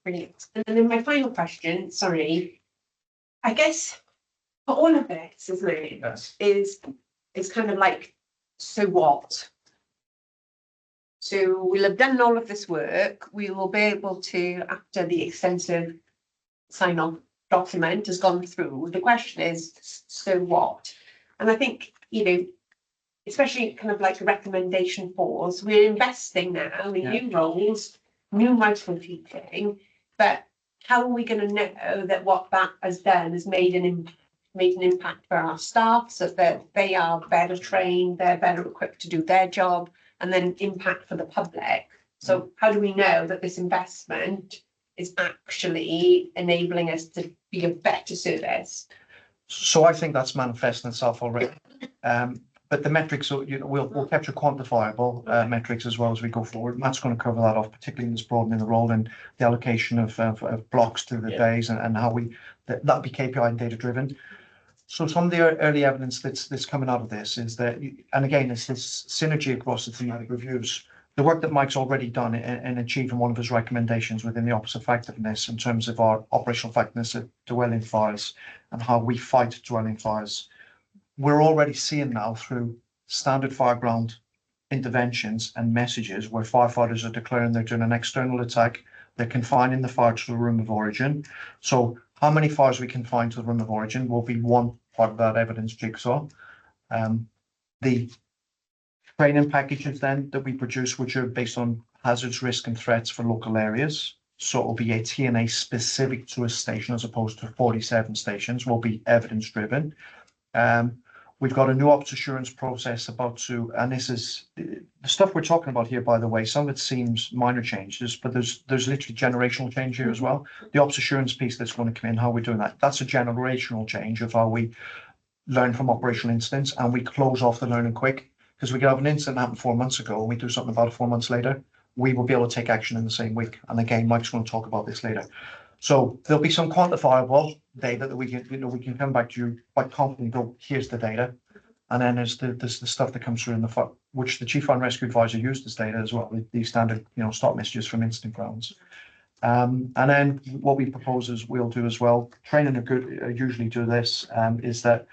Brilliant. And then my final question, sorry, I guess for all of this, isn't it? Yes. Is kind of like, so what? So we'll have done all of this work, we will be able to, after the extensive sign-off document has gone through, the question is, so what? And I think, especially kind of like a recommendation for us, we're investing now in new roles, new micro teaching, but how are we going to know that what that has done has made an impact for our staff, so that they are better trained, they're better equipped to do their job, and then impact for the public? So how do we know that this investment is actually enabling us to be a better service? So I think that's manifesting itself already. But the metrics, we'll capture quantifiable metrics as well as we go forward. Matt's going to cover that off, particularly in this broadening the role and the allocation of blocks to the days and how that'll be KPI and data driven. So some of the early evidence that's coming out of this is that, and again, it's this synergy across the thematic reviews. The work that Mike's already done in achieving one of his recommendations within the ops effectiveness in terms of our operational effectiveness at dwelling fires and how we fight dwelling fires. We're already seeing now through standard fireground interventions and messages where firefighters are declaring they're doing an external attack, they're confining the fire to the room of origin. So how many fires we confine to the room of origin will be one part of that evidence jigsaw. The training packages then that we produce, which are based on hazards, risk and threats for local areas. So it will be a TNA specific to a station as opposed to 47 stations, will be evidence driven. We've got a new ops assurance process about to, and this is the stuff we're talking about here, by the way. Some of it seems minor changes, but there's literally generational change here as well. The ops assurance piece that's going to come in, how we're doing that, that's a generational change of how we learn from operational incidents and we close off the learning quick. Because we could have an incident happen 4 months ago and we do something about it 4 months later, we will be able to take action in the same week. And again, Mike's going to talk about this later. So there'll be some quantifiable data that we can, we can come back to you quite confidently, go, here's the data. And then there's the stuff that comes through in the which the Chief Fire and Rescue Advisor used this data as well, the standard, stop messages from incident grounds. And then what we propose is we'll do as well, training usually do this, is that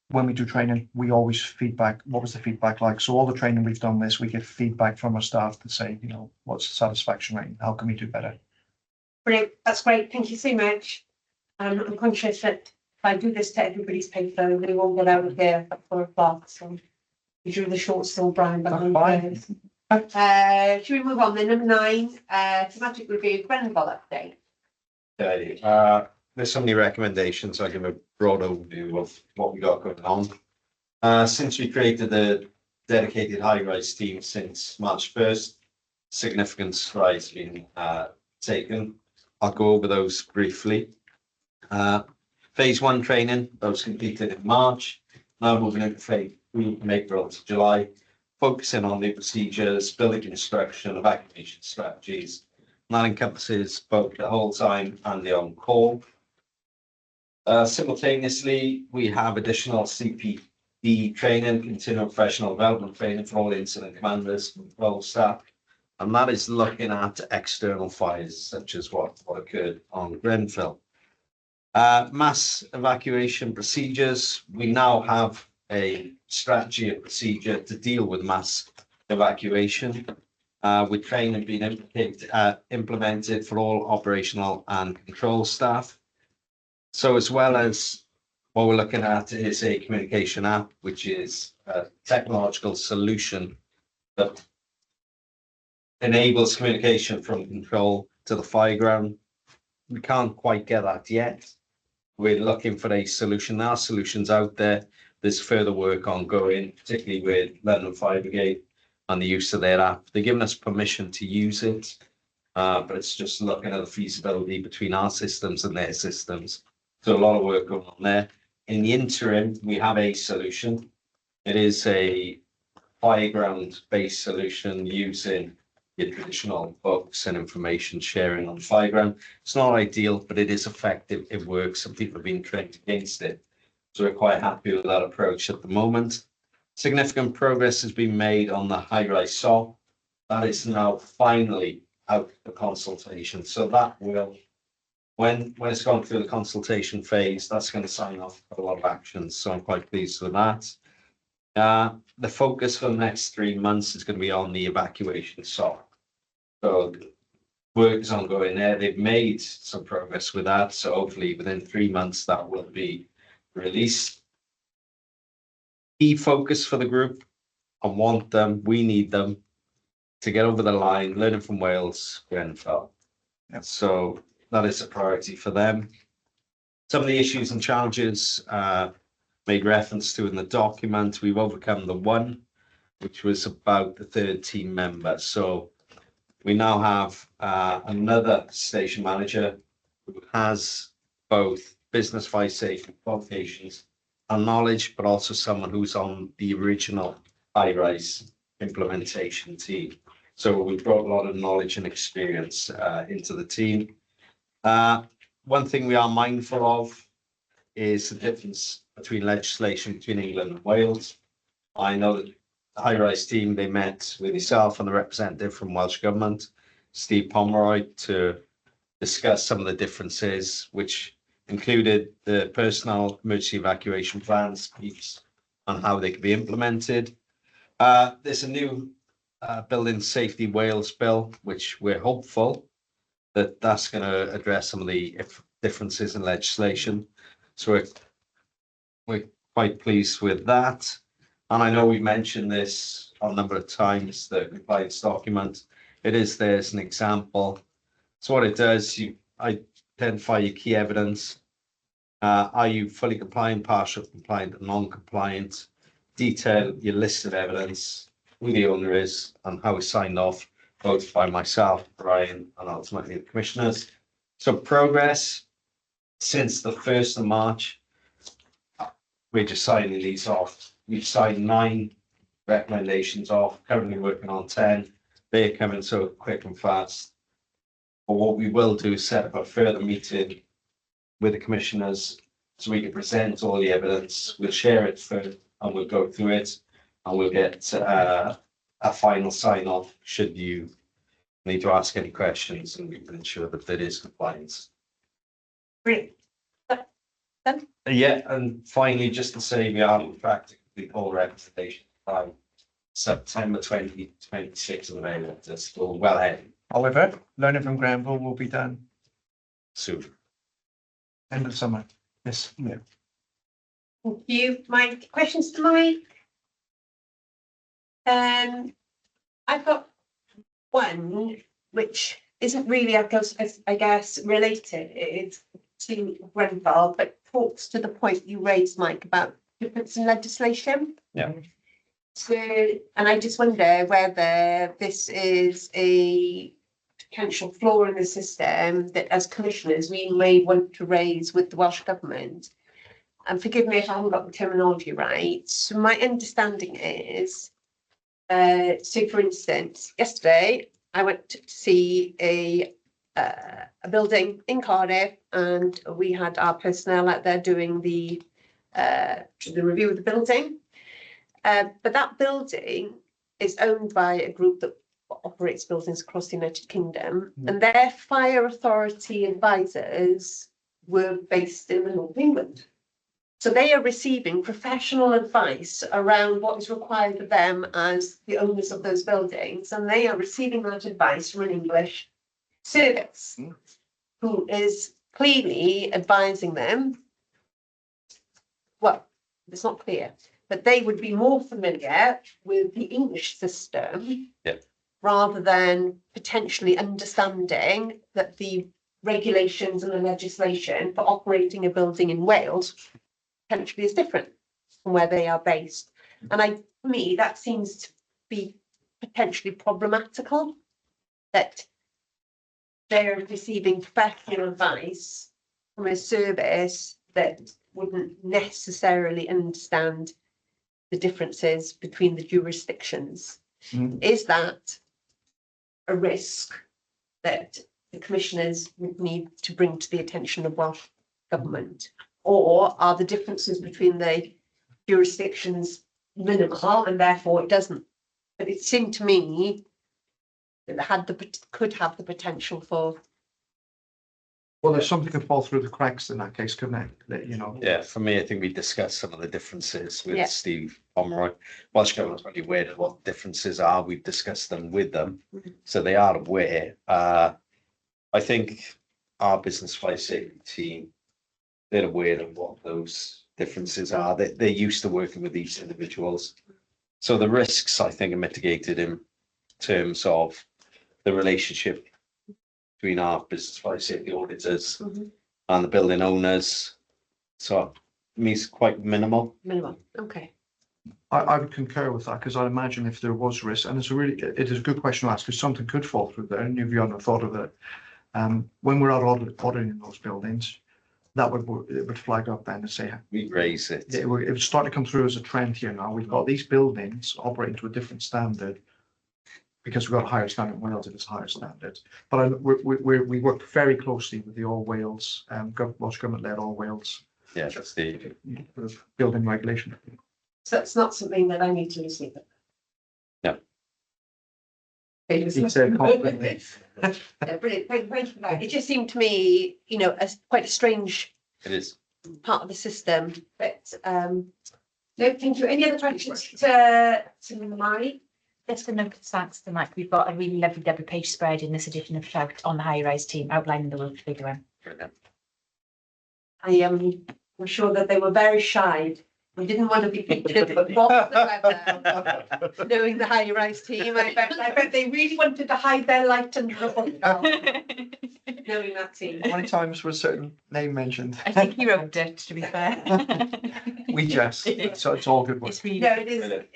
when we do training, we always feedback, what was the feedback like? So all the training we've done this, we get feedback from our staff to say, what's the satisfaction rate? How can we do better? Brilliant, that's great, thank you so much. I'm conscious that if I do this to everybody's paper, they won't get out of here at 4 o'clock, so we drew the short still Brian. Should we move on then? Number 9, thematic review, Grenville update. Okay, there's so many recommendations. I'll give a broad overview of what we got going on. Since we created the dedicated high-rise team since March 1st, significant strides been taken. I'll go over those briefly. Phase 1 training, that was completed in March. Now moving into phase 3 from April to July, focusing on the procedures, building instruction, evacuation strategies. And that encompasses both the whole time and the on-call. Simultaneously, we have additional CPD training, continuing professional development training for all incident commanders and role staff. And that is looking at external fires, such as what occurred on Grenfell. Mass evacuation procedures. We now have a strategy and procedure to deal with mass evacuation, with training being implemented for all operational and control staff. So as well as what we're looking at is a communication app, which is a technological solution that enables communication from control to the fire ground. We can't quite get that yet. We're looking for a solution. There are solutions out there. There's further work ongoing, particularly with London Fire Brigade and the use of their app. They're giving us permission to use it, but it's just looking at the feasibility between our systems and their systems. So a lot of work going on there. In the interim, we have a solution. It is a fireground-based solution using your traditional books and information sharing on fireground. It's not ideal, but it is effective. It works. Some people have been trained against it. So we're quite happy with that approach at the moment. Significant progress has been made on the high-rise SOP. That is now finally out for consultation. So that will, when it's gone through the consultation phase, that's going to sign off a lot of actions. So I'm quite pleased with that. The focus for the next 3 months is going to be on the evacuation SOP. So work is ongoing there. They've made some progress with that. So hopefully within 3 months that will be released. Key focus for the group. I want them, we need them to get over the line, learning from Wales, Grenfell. Yep. So that is a priority for them. Some of the issues and challenges made reference to in the document, we've overcome the one, which was about the third team member. So we now have another station manager who has both business fire safety qualifications and knowledge, but also someone who's on the original high-rise implementation team. So we brought a lot of knowledge and experience into the team. One thing we are mindful of is the difference between legislation between England and Wales. I know that the high-rise team, they met with yourself and the representative from Welsh Government, Steve Pomeroy, to discuss some of the differences, which included the personal emergency evacuation plans piece and how they could be implemented. There's a new Building Safety Wales bill, which we're hopeful that that's going to address some of the differences in legislation. So we're quite pleased with that. And I know we've mentioned this a number of times, the compliance document. It is there as an example. So what it does, you identify your key evidence. Are you fully compliant, partial compliant, and non-compliant? Detail your list of evidence, who the owner is, and how it's signed off, both by myself, Brian, and ultimately the commissioners. So progress since the 1st of March, we're just signing these off. We've signed 9 recommendations off, currently working on 10. They're coming so quick and fast. But what we will do is set up a further meeting with the commissioners so we can present all the evidence. We'll share it first and we'll go through it and we'll get a final sign off should you need to ask any questions, and we can ensure that there is compliance. Brilliant. Yeah, and finally, just to say we are on track to complete all recommendations by September 2026 and available. That's still well ahead However, learning from Grenfell will be done soon. end of summer. Yes, yeah. Thank you. Mike, questions to Mike? I've got one which isn't really, I guess, related. It's to Grenfell, but talks to the point you raised, Mike, about difference in legislation. Yeah. So, and I just wonder whether this is a potential flaw in the system that as commissioners, we may want to raise with the Welsh Government. And forgive me if I haven't got the terminology right. So my understanding is, so for instance, yesterday I went to see a building in Cardiff, and we had our personnel out there doing the review of the building. But that building is owned by a group that operates buildings across the United Kingdom, and their fire authority advisors were based in the North of England. So they are receiving professional advice around what is required of them as the owners of those buildings, and they are receiving that advice from an English service who is clearly advising them. Well, it's not clear. but they would be more familiar with the English system. Yeah. Rather than potentially understanding that the regulations and the legislation for operating a building in Wales potentially is different from where they are based. And for me, that seems to be potentially problematical, that they're receiving professional advice from a service that wouldn't necessarily understand the differences between the jurisdictions. Mm. Is that a risk that the commissioners would need to bring to the attention of Welsh government? Or are the differences between the jurisdictions minimal and therefore it doesn't? But it seemed to me that it could have the potential for. Well, there's something could fall through the cracks in that case, couldn't it? That, you know. Yeah, for me, I think we discussed some of the differences with Yeah. Steve Pomeroy. Welsh Government's already aware of what the differences are. We've discussed them with them, so they are aware. I think our business fire safety team, they're aware of what those differences are. They're used to working with these individuals. So the risks, I think, are mitigated in terms of the relationship between our business fire safety auditors Mhm. and the building owners. So for me, it's quite minimal. Minimal, okay. I would concur with that, because I imagine if there was risk, and it is a good question to ask, because something could fall through there, and if you hadn't thought of it. When we're out auditing those buildings, it would flag up then and say, We raise it. it would start to come through as a trend here now. We've got these buildings operating to a different standard. Because we've got a higher standard in Wales, it is higher standard. But we work very closely with the All Wales, Welsh Government-led All Wales Yeah, that's the, building regulation. So that's not something that I need to receive. No. Okay, He said confidently. Yeah, brilliant, thank you for that. It just seemed to me, as quite a strange it is. part of the system, but, no, thank you. Any other questions to Mari? Just a note of thanks to Mike. We've got a really lovely double page spread in this edition of Shout on the high rise team outlining the work they're doing. I'm sure that they were very shy. We didn't want to be pictured whatsoever, knowing the high rise team. I bet they really wanted to hide their light under a bushel, knowing that team. How many times was a certain name mentioned? I think he wrote it, to be fair. We just, so it's all good work. It's really. No,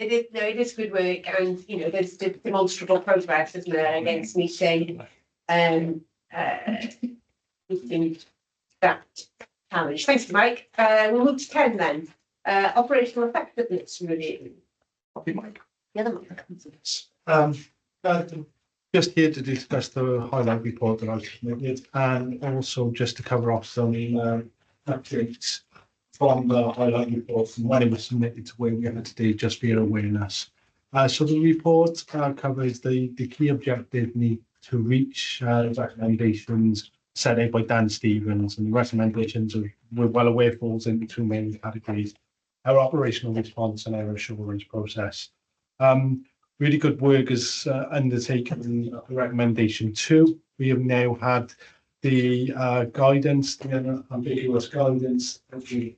it is good work, and there's demonstrable progress, isn't there, against meeting meeting that challenge. Thanks, Mike. We'll move to 10 then. Operational effectiveness review. Copy, Mike. The other Mike. Just here to discuss the highlight report that I've submitted, and also just to cover off some updates from the highlight report from when it was submitted to where we are today, just for your awareness. So the report covers the key objective need to reach recommendations set out by Dan Stevens, and the recommendations we're well aware falls into two main categories: our operational response and our assurance process. Really good work is undertaken recommendation 2. We have now had the guidance, the ambiguous guidance that we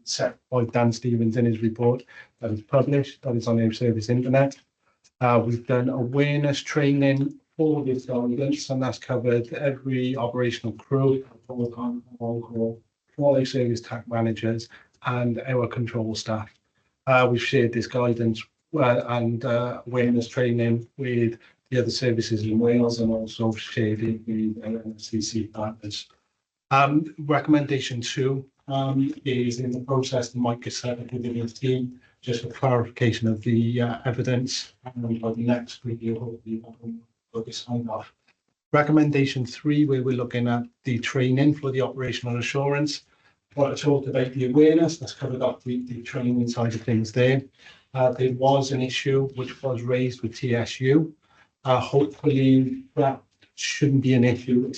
set by Dan Stevens in his report that is published, that is on our service internet. We've done awareness training for this guidance, and that's covered every operational crew, all our service TAC managers and our control staff. We've shared this guidance and awareness training with the other services in Wales, and also shared it with our NCC partners. Recommendation 2 is in the process that Mike has set up within his team, just for clarification of the evidence, and by the next review, hopefully will be signed off. Recommendation 3, where we're looking at the training for the operational assurance. What I talked about the awareness, that's covered up the training side of things there. There was an issue which was raised with TSU. Hopefully that shouldn't be an issue.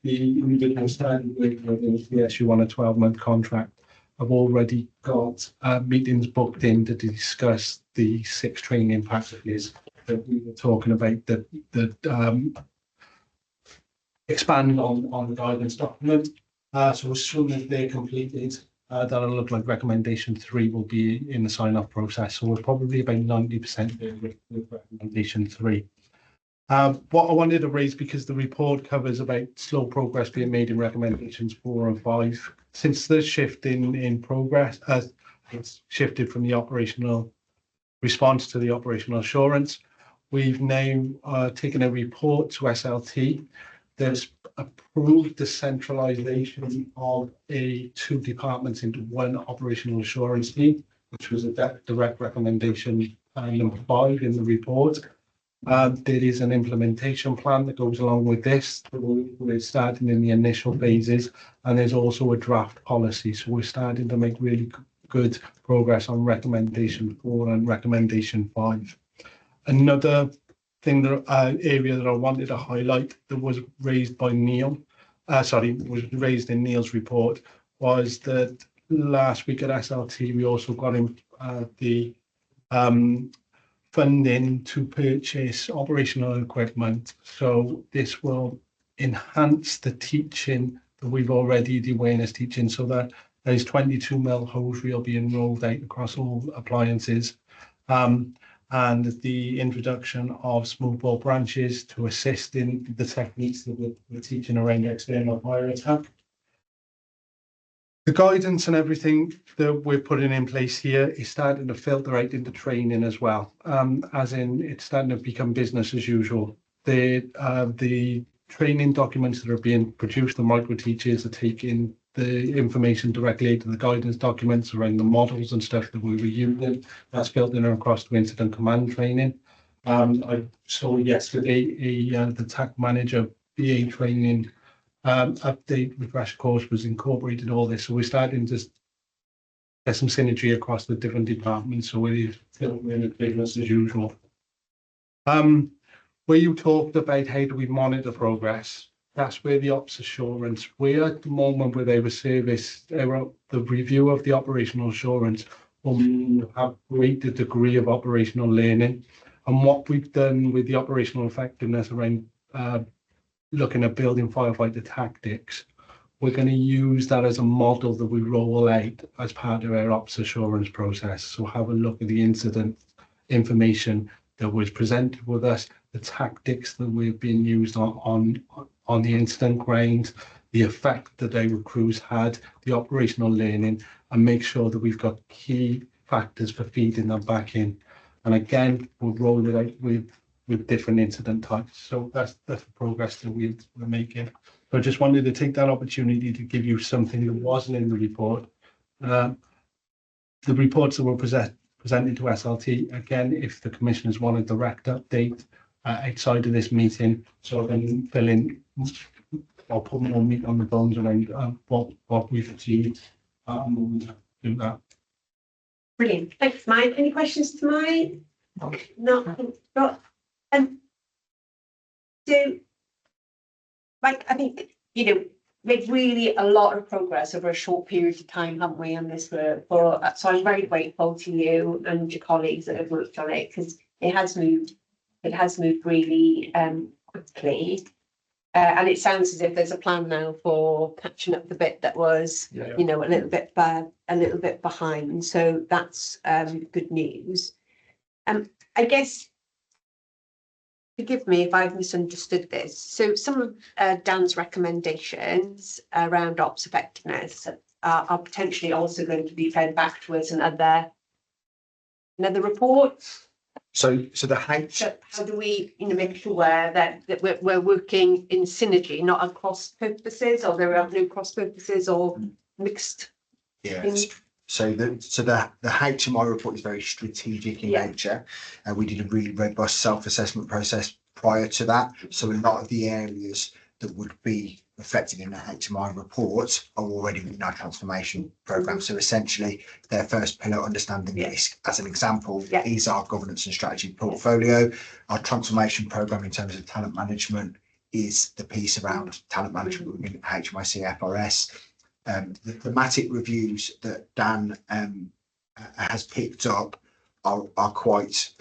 The individuals standing with TSU on a 12-month contract have already got meetings booked in to discuss the 6 training packages that we were talking about that expand on the guidance document. So as soon as they're completed, that'll look like recommendation 3 will be in the sign-off process. So we're probably about 90% there with recommendation 3. What I wanted to raise, because the report covers about slow progress being made in recommendations 4 and 5, since the shift in progress, it's shifted from the operational response to the operational assurance, we've now taken a report to SLT that's approved the centralisation of 2 departments into one operational assurance team, which was a direct recommendation number 5 in the report. There is an implementation plan that goes along with this. We're starting in the initial phases, and there's also a draft policy. So we're starting to make really good progress on recommendation 4 and recommendation 5. Another thing that area that I wanted to highlight that was raised by Neil, was raised in Neil's report, was that last week at SLT we also got in the funding to purchase operational equipment. So this will enhance the teaching that we've already, the awareness teaching, so that there's 22 mil hose reel being rolled out across all appliances, and the introduction of smooth bore branches to assist in the techniques that we're teaching around external fire attack. The guidance and everything that we're putting in place here is starting to filter out into training as well, as in it's starting to become business as usual. The training documents that are being produced, the micro teachers are taking the information directly into the guidance documents around the models and stuff that we were using. That's filtering across to incident command training. I saw yesterday the TAC manager BA training update refresh course was incorporated all this, so we're starting to get some synergy across the different departments, so we're in business as usual. Where you talked about how do we monitor progress, that's where the ops assurance, we're at the moment where they were service, the review of the operational assurance will have greater degree of operational learning, and what we've done with the operational effectiveness around looking at building firefighter tactics, we're going to use that as a model that we roll out as part of our ops assurance process. So have a look at the incident information that was presented with us, the tactics that we've been used on the incident ground, the effect that our crews had, the operational learning, and make sure that we've got key factors for feeding them back in. And again, we'll roll it out with different incident types. So that's the progress that we're making. So I just wanted to take that opportunity to give you something that wasn't in the report. The reports that were presented to SLT, again, if the commissioners want a direct update outside of this meeting, so I can fill in or put more meat on the bones around what we've achieved, we'll do that. Brilliant. Thanks, Mike. Any questions to Mike? No. So, like, I think, made really a lot of progress over a short period of time, haven't we, on this work? So I'm very grateful to you and your colleagues that have worked on it, because it has moved really quickly. And it sounds as if there's a plan now for catching up the bit that was, a little bit behind. So that's good news. I guess, forgive me if I've misunderstood this. So some of Dan's recommendations around ops effectiveness are potentially also going to be fed back to us in another report. So how do we, make sure that we're working in synergy, not on cross purposes, or there are no cross purposes or mixed? Yes. So the HMI report is very strategic in nature, and we did a really robust self-assessment process prior to that. So a lot of the areas that would be reflected in the HMI report are already in our transformation program. So essentially, their first pillar, understanding risk, as an example, is our governance and strategy portfolio. Our transformation program in terms of talent management is the piece around talent management within HMIC FRS. The thematic reviews that Dan has picked up are quite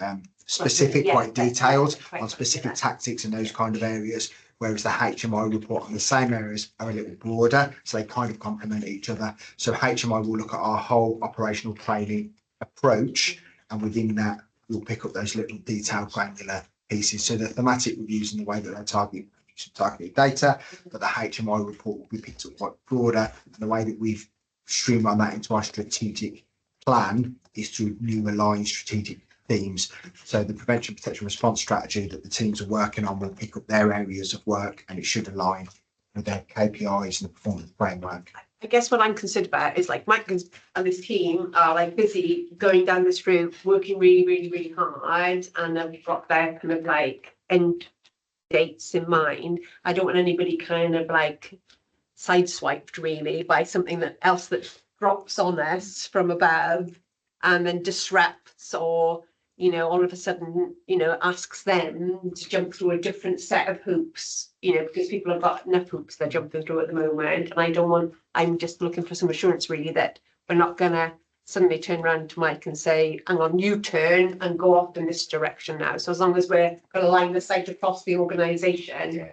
specific, quite detailed on specific tactics and those kind of areas. whereas the HMI report on the same areas are a little broader, so they kind of complement each other. So HMI will look at our whole operational training approach, and within that, we'll pick up those little detailed granular pieces. So the thematic reviews and the way that they're targeting targeted data, but the HMI report will be picked up quite broader, and the way that we've streamlined that into our strategic plan is through new aligned strategic themes. So the prevention, protection, response strategy that the teams are working on will pick up their areas of work, and it should align with their KPIs and the performance framework. I guess what I'm concerned about is like Mike and his team are like busy going down this route, working really, really, really hard, and they've got their kind of like end dates in mind. I don't want anybody kind of like sideswiped really by something else that drops on us from above and then disrupts, or you know, all of a sudden, you know, asks them to jump through a different set of hoops, you know, because people have got enough hoops they're jumping through at the moment. And I don't want, I'm just looking for some assurance really that we're not gonna suddenly turn around to Mike and say, hang on, you turn and go off in this direction now. So as long as we're gonna line the sight across the organisation. Yeah.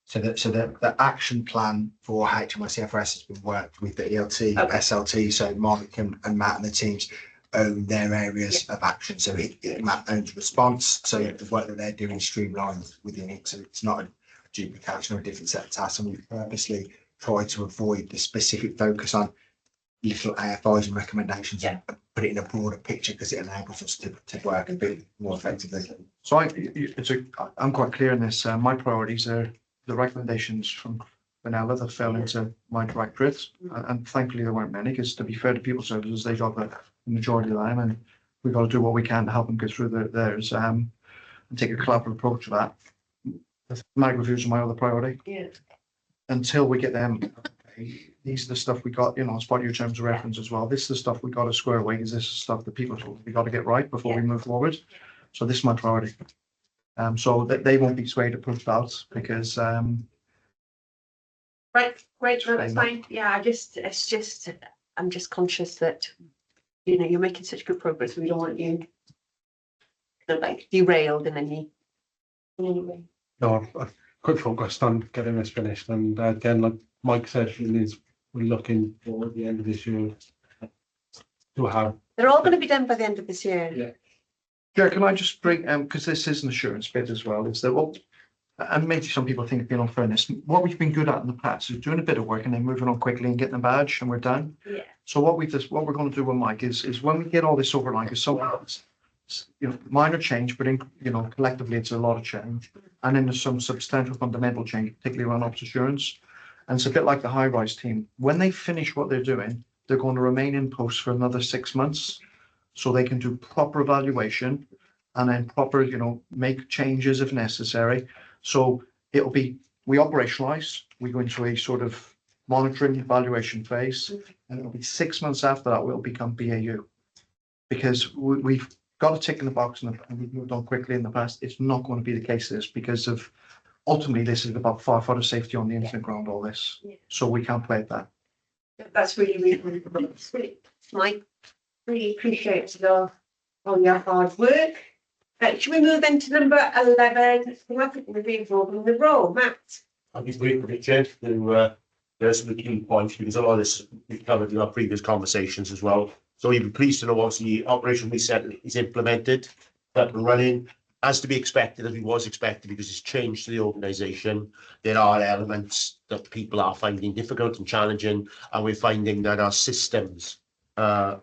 So the action plan for HMICFRS has been worked with the ELT, Okay. SLT, so Mike and Matt and the teams own their areas of action. So Matt owns response, so the work that they're doing streamlined within it. So it's not a duplication or a different set of tasks. And we purposely try to avoid the specific focus on little AFIs and recommendations and put it in a broader picture, because it enables us to work a bit more effectively. So I'm quite clear in this. My priorities are the recommendations from Vanilla that fell into my directorate, and thankfully there weren't many, because to be fair to people services, they got the majority of them, and we've got to do what we can to help them get through theirs, and take a collaborative approach to that. Mag reviews are my other priority. Yeah. Until we get them, okay, these are the stuff we got, you know, as part of your terms of reference as well. This is the stuff we got to square away, because this is stuff that people we got to get right before we move forward. So this is my priority. So that they won't be swayed or pushed out, because Right, great, no, that's fine. Yeah, I'm just conscious that, you know, you're making such good progress. We don't want you kind of like derailed in any way. No, I'm quite focused on getting this finished, and again, like Mike said, we're looking for the end of this year to have. They're all going to be done by the end of this year. Yeah. yeah, can I just bring, because this is an assurance bit as well, is that what, and maybe some people think of being unfairness, what we've been good at in the past is doing a bit of work and then moving on quickly and getting a badge and we're done. Yeah. So what we're going to do with Mike is when we get all this over line, because some, you know, minor change, but you know, collectively it's a lot of change, and then there's some substantial fundamental change, particularly around ops assurance. And it's a bit like the high rise team. When they finish what they're doing, they're going to remain in post for another 6 months, so they can do proper evaluation and then proper, you know, make changes if necessary. So it'll be, we operationalize, we go into a sort of monitoring evaluation phase, and it'll be 6 months after that we'll become BAU, because we've got a tick in the box and we've moved on quickly in the past. It's not going to be the case this, because of ultimately this is about firefighter safety on the incident ground, all this. Yeah. So we can't play at that. That's really, really, really sweet. Mike, really appreciate all your hard work. Should we move into number 11? I think we've been involved the role, Matt. I'll be brief, Richard, to there's some key points, because a lot of this we've covered in our previous conversations as well. So you'll be pleased to know, obviously, Operation Reset is implemented, up and running, as to be expected, as we was expected, because it's changed to the organisation. There are elements that people are finding difficult and challenging, and we're finding that our systems are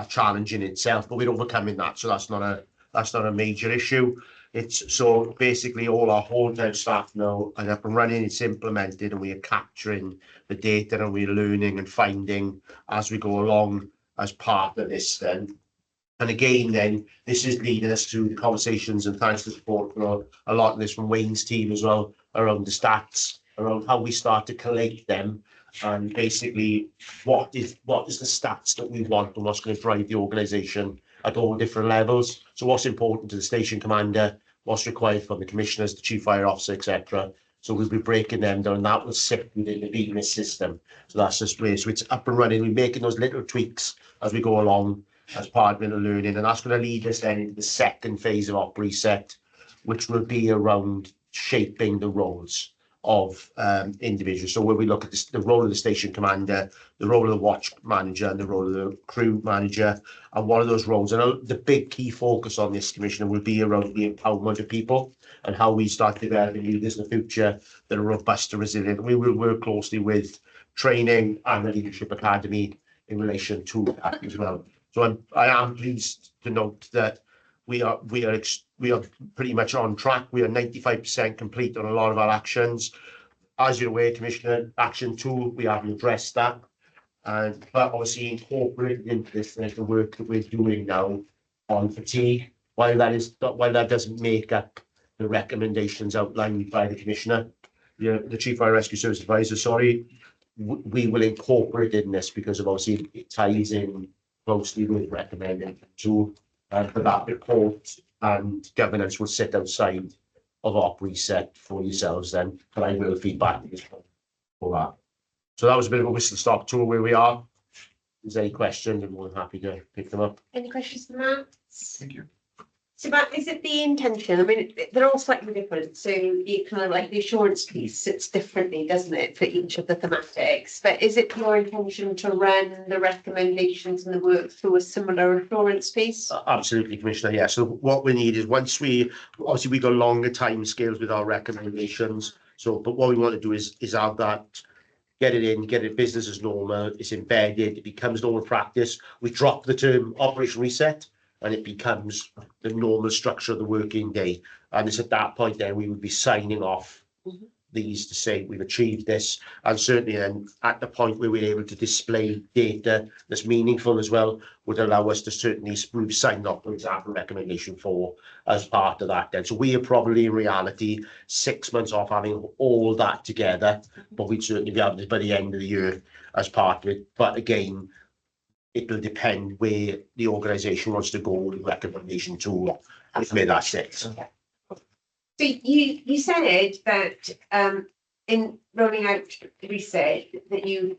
challenging itself, but we're overcoming that. So that's not a major issue. It's so basically all our whole time staff now are up and running, it's implemented, and we are capturing the data and we're learning and finding as we go along as part of this then. And again, then this is leading us to the conversations, and thanks to support for a lot of this from Wayne's team as well, around the stats, around how we start to collate them, and basically what is the stats that we want and what's going to drive the organisation at all different levels. So what's important to the station commander, what's required from the commissioners, the chief fire officer, etc. So we'll be breaking them down. That will sit within the BMIS system. So that's just way. So it's up and running. We're making those little tweaks as we go along as part of the learning, and that's going to lead us then into the second phase of Op Reset, which will be around shaping the roles. of individuals. So when we look at this, the role of the station commander, the role of the watch manager, and the role of the crew manager, and one of those roles, and the big key focus on this commissioner will be around the empowerment of people and how we start developing leaders in the future that are robust and resilient. We will work closely with training and the Leadership Academy in relation to that as well. So I am pleased to note that we are pretty much on track. We are 95% complete on a lot of our actions. As you're aware, Commissioner, Action 2, we haven't addressed that. But obviously incorporated into this, there's the work that we're doing now on fatigue. While that doesn't make up the recommendations outlined by the Commissioner, the Chief Fire Rescue Service Advisor, we will incorporate in this because of obviously it ties in closely with recommending to for that report, and governance will sit outside of Op Reset for yourselves then, but I will feedback for that. So that was a bit of a whistle stop tour where we are. If there's any questions, I'm more than happy to pick them up. Any questions for Matt? Thank you. So Matt, is it the intention? I mean, they're all slightly different. So you kind of like the assurance piece sits differently, doesn't it, for each of the thematics? But is it your intention to run the recommendations and the work through a similar assurance piece? Absolutely, Commissioner. Yeah. So what we need is once we got longer time scales with our recommendations. So, but what we want to do is have that, get it business as normal. It's embedded. It becomes normal practice. We drop the term Operation Reset, and it becomes the normal structure of the working day. And it's at that point then we would be signing off these to say we've achieved this. And certainly then at the point where we're able to display data that's meaningful as well, would allow us to certainly sign off, for example, recommendation 4 as part of that then. So we are probably in reality 6 months off having all that together, but we'd certainly be able to by the end of the year as part of it. But again, it will depend where the organisation wants to go with recommendation 2, where that sits. Okay. So you said that in rolling out Reset that you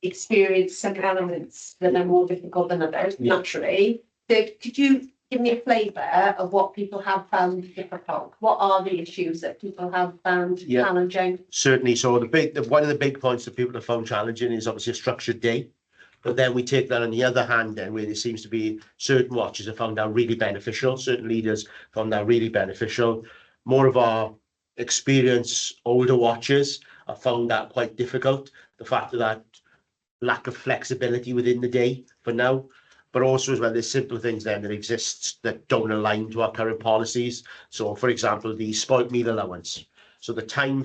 experienced some elements that are more difficult than others, naturally. So could you give me a flavour of what people have found difficult? What are the issues that people have found challenging? Certainly. So one of the big points that people have found challenging is obviously a structured day. But then we take that on the other hand, then where there seems to be certain watches have found that really beneficial. Certain leaders found that really beneficial. More of our experienced older watches have found that quite difficult. The fact of that lack of flexibility within the day for now, but also as well, there's simple things then that exists that don't align to our current policies. So, for example, the spoilt meal allowance. So the time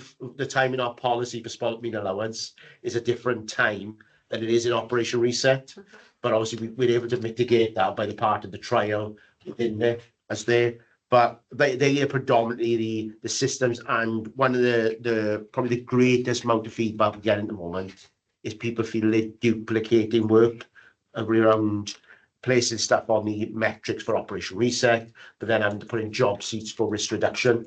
in our policy for spoilt meal allowance is a different time than it is in Operation Reset. But obviously we're able to mitigate that by the part of the trial within there as there. But they are predominantly the systems, and one of the probably the greatest amount of feedback we get at the moment is people feel they're duplicating work around placing stuff on the metrics for Operation Reset, but then having to put in job seats for risk reduction.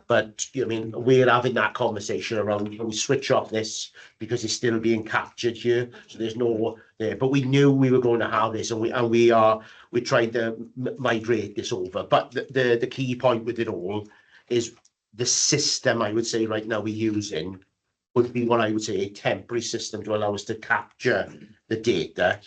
But I mean, we're having that conversation around when we switch off this because it's still being captured here. So there's no there, but we knew we were going to have this, and we tried to migrate this over. But the key point with it all is the system. I would say right now we're using would be what I would say a temporary system to allow us to capture the data.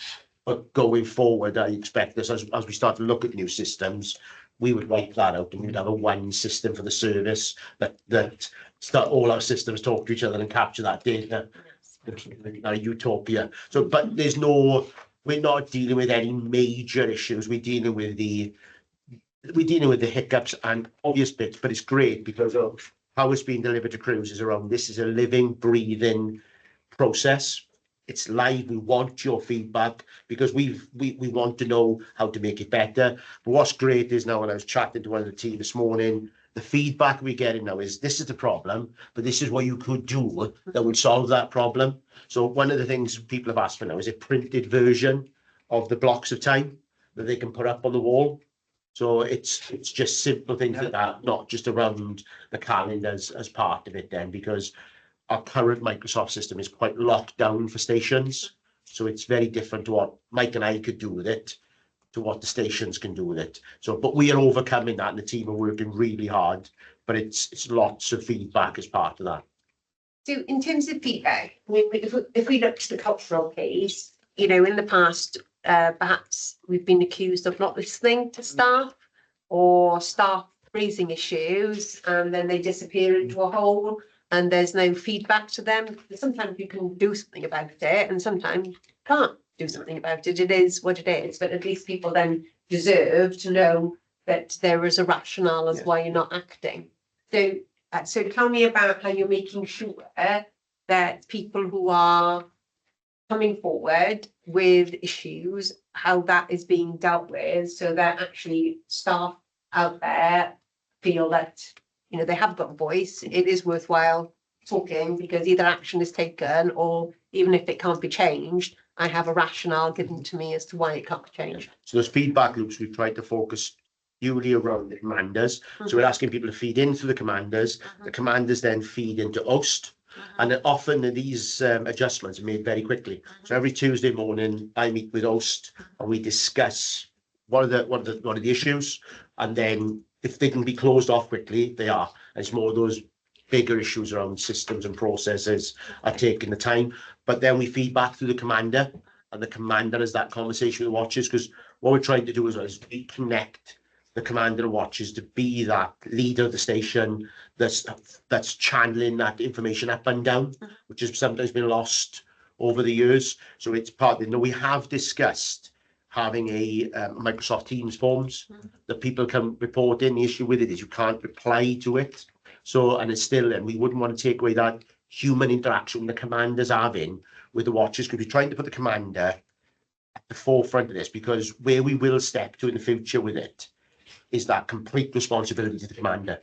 But going forward, I expect this as we start to look at new systems, we would wipe that out and we'd have a one system for the service that start all our systems talk to each other and capture that data. A utopia. So, but we're not dealing with any major issues. We're dealing with the hiccups and obvious bits, but it's great because of how it's being delivered to crews is around. This is a living, breathing process. It's live. We want your feedback because we want to know how to make it better. But what's great is now when I was chatting to one of the team this morning, the feedback we're getting now is this is the problem, but this is what you could do that would solve that problem. So one of the things people have asked for now is a printed version of the blocks of time that they can put up on the wall. So it's just simple things like that, not just around the calendars as part of it then, because our current Microsoft system is quite locked down for stations. So it's very different to what Mike and I could do with it, to what the stations can do with it. So, but we are overcoming that and the team are working really hard, but it's lots of feedback as part of that. So in terms of feedback, I mean, if we look to the cultural piece, you know, in the past, perhaps we've been accused of not listening to staff or staff raising issues and then they disappear into a hole and there's no feedback to them. Sometimes you can do something about it and sometimes you can't do something about it. It is what it is, but at least people then deserve to know that there is a rationale as why you're not acting. So tell me about how you're making sure that people who are coming forward with issues, how that is being dealt with, so that actually staff out there feel that, you know, they have got a voice. It is worthwhile talking because either action is taken or even if it can't be changed, I have a rationale given to me as to why it can't be changed. So those feedback loops, we've tried to focus purely around the commanders. So we're asking people to feed into the commanders. The commanders then feed into OST. And then often these adjustments are made very quickly. So every Tuesday morning, I meet with OST and we discuss what are the issues, and then if they can be closed off quickly, they are. And it's more of those bigger issues around systems and processes are taking the time. But then we feed back to the commander, and the commander has that conversation with the watches, because what we're trying to do is reconnect the commander and watches to be that leader of the station that's channeling that information up and down, which has sometimes been lost over the years. So it's part of, we have discussed having a Microsoft Teams forms that people can report in. The issue with it is you can't reply to it. So, and it's still, and we wouldn't want to take away that human interaction the commanders having with the watches, because we're trying to put the commander at the forefront of this, because where we will step to in the future with it is that complete responsibility to the commander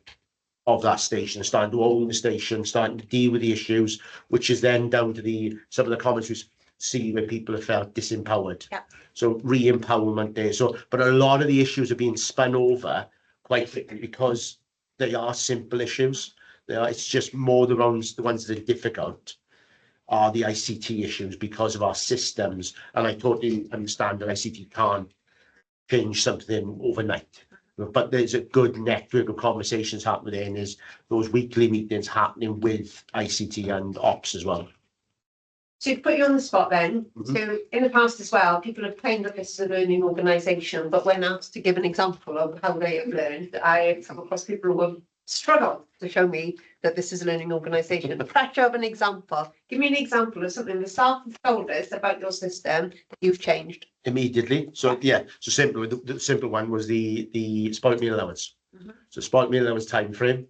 of that station, starting to own the station, starting to deal with the issues, which is then down to some of the comments we see where people have felt disempowered. Yeah. So re-empowerment there. So, but a lot of the issues are being spun over quite quickly because they are simple issues. It's just more the ones that are difficult are the ICT issues because of our systems. And I totally understand that ICT can't change something overnight. But there's a good network of conversations happening, and there's those weekly meetings happening with ICT and ops as well. So to put you on the spot then, so in the past as well, people have claimed that this is a learning organisation, but when asked to give an example of how they have learned, I come across people who have struggled to show me that this is a learning organisation. The pressure of an example. Give me an example of something the staff have told us about your system that you've changed. Immediately. So yeah, so simple. The simple one was the spoiled meal allowance. So spoiled meal allowance time frame.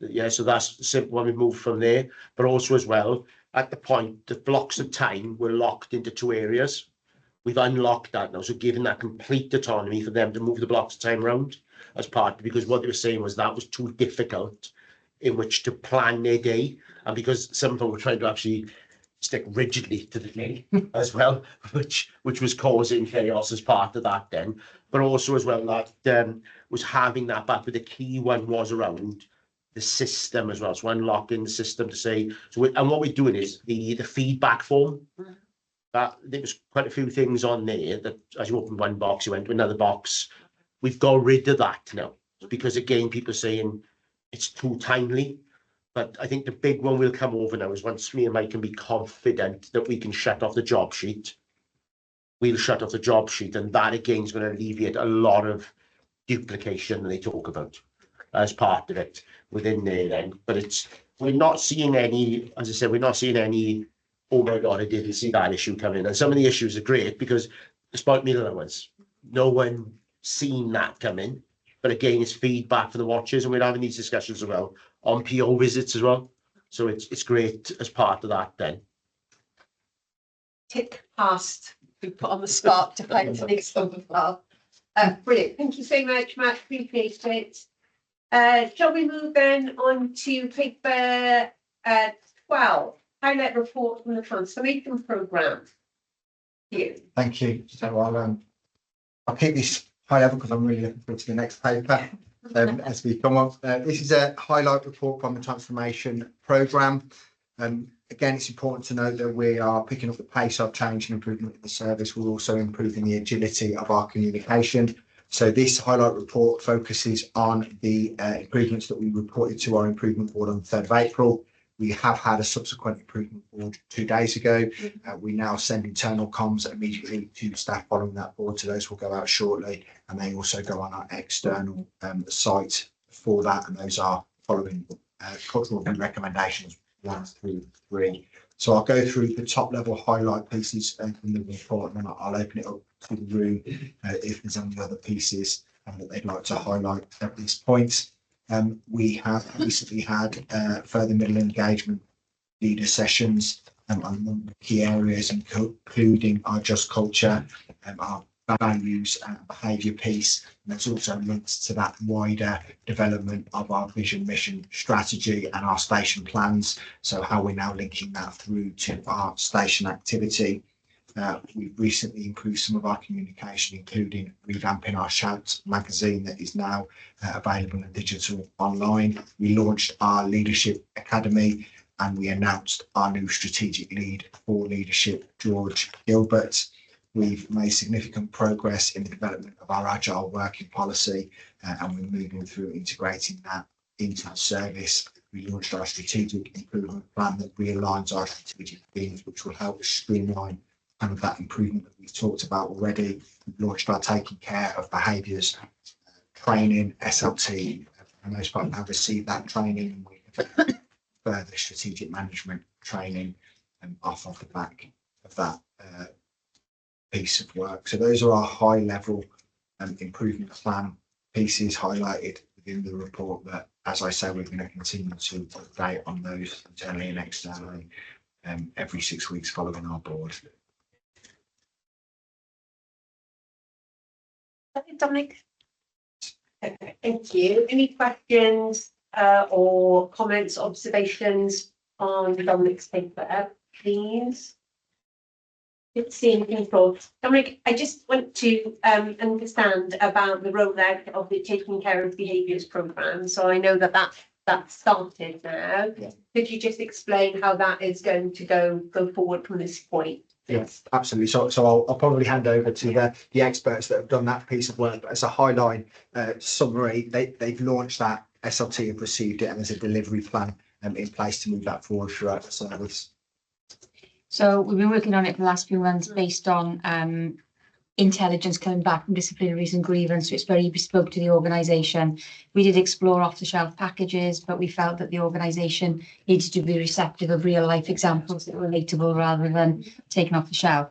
Yeah, so that's the simple one. We moved from there, but also as well at the point the blocks of time were locked into 2 areas. We've unlocked that now, so giving that complete autonomy for them to move the blocks of time around as part, because what they were saying was that was too difficult in which to plan their day, and because some of them were trying to actually stick rigidly to the day as well, which was causing chaos as part of that then. But also as well that was having that back, but the key one was around the system as well. So unlocking the system to say, so and what we're doing is the feedback form. That there was quite a few things on there that as you open one box, you went to another box. We've got rid of that now because again, people are saying it's too timely. But I think the big one will come over now is once me and Mike can be confident that we can shut off the job sheet, we'll shut off the job sheet. And that again is going to alleviate a lot of duplication that they talk about as part of it within there then. But we're not seeing any, as I said, we're not seeing any, oh my God, I didn't see that issue coming. And some of the issues are great because despite meal allowance, no one seen that coming. But again, it's feedback for the watchers, and we're having these discussions as well on PO visits as well. So it's great as part of that then. Tick past, we put on the spot to find an example. Brilliant. Thank you so much, Matt. Appreciate it. Shall we move then on to paper 12, highlight report from the transformation programme. Thank you. So I'll keep this high level because I'm really looking forward to the next paper as we come on. This is a highlight report from the transformation programme. Again, it's important to note that we are picking up the pace of change and improvement in the service. We're also improving the agility of our communication. So this highlight report focuses on the improvements that we reported to our improvement board on the 3rd of April. We have had a subsequent improvement board 2 days ago. We now send internal comms immediately to staff following that board. So those will go out shortly, and they also go on our external site for that. And those are following cultural review recommendations 1 through 3. So I'll go through the top level highlight pieces in the report, and then I'll open it up to the room if there's any other pieces that they'd like to highlight at this point. We have recently had further middle engagement leader sessions on key areas, including our just culture, our values and behaviour piece. And there's also links to that wider development of our vision, mission, strategy and our station plans. So how we're now linking that through to our station activity. We've recently improved some of our communication, including revamping our Shout magazine that is now available in digital online. We launched our Leadership Academy, and we announced our new strategic lead for leadership, George Gilbert. We've made significant progress in the development of our agile working policy, and we're moving through integrating that into the service. We launched our strategic improvement plan that realigns our strategic themes, which will help streamline kind of that improvement that we've talked about already. We've launched our taking care of behaviours training, SLT, for the most part have received that training, and we have further strategic management training off the back of that piece of work. So those are our high level improvement plan pieces highlighted within the report, that, as I say, we're going to continue to update on those internally and externally every 6 weeks following our board. Dominic? Okay, thank you. Any questions or comments, observations on Dominic's paper, please? Didn't see anything for Dominic. I just want to understand about the rollout of the Taking Care of Behaviours programme. So I know that started now. Yeah. Could you just explain how that is going to go forward from this point? Yes, absolutely. So I'll probably hand over to the experts that have done that piece of work. But as a highline summary, they've launched that, SLT have received it, and there's a delivery plan in place to move that forward throughout the service. So we've been working on it for the last few months based on intelligence coming back from disciplinaries and grievance. So it's very bespoke to the organisation. We did explore off-the-shelf packages, but we felt that the organisation needed to be receptive of real life examples that were relatable rather than taken off the shelf.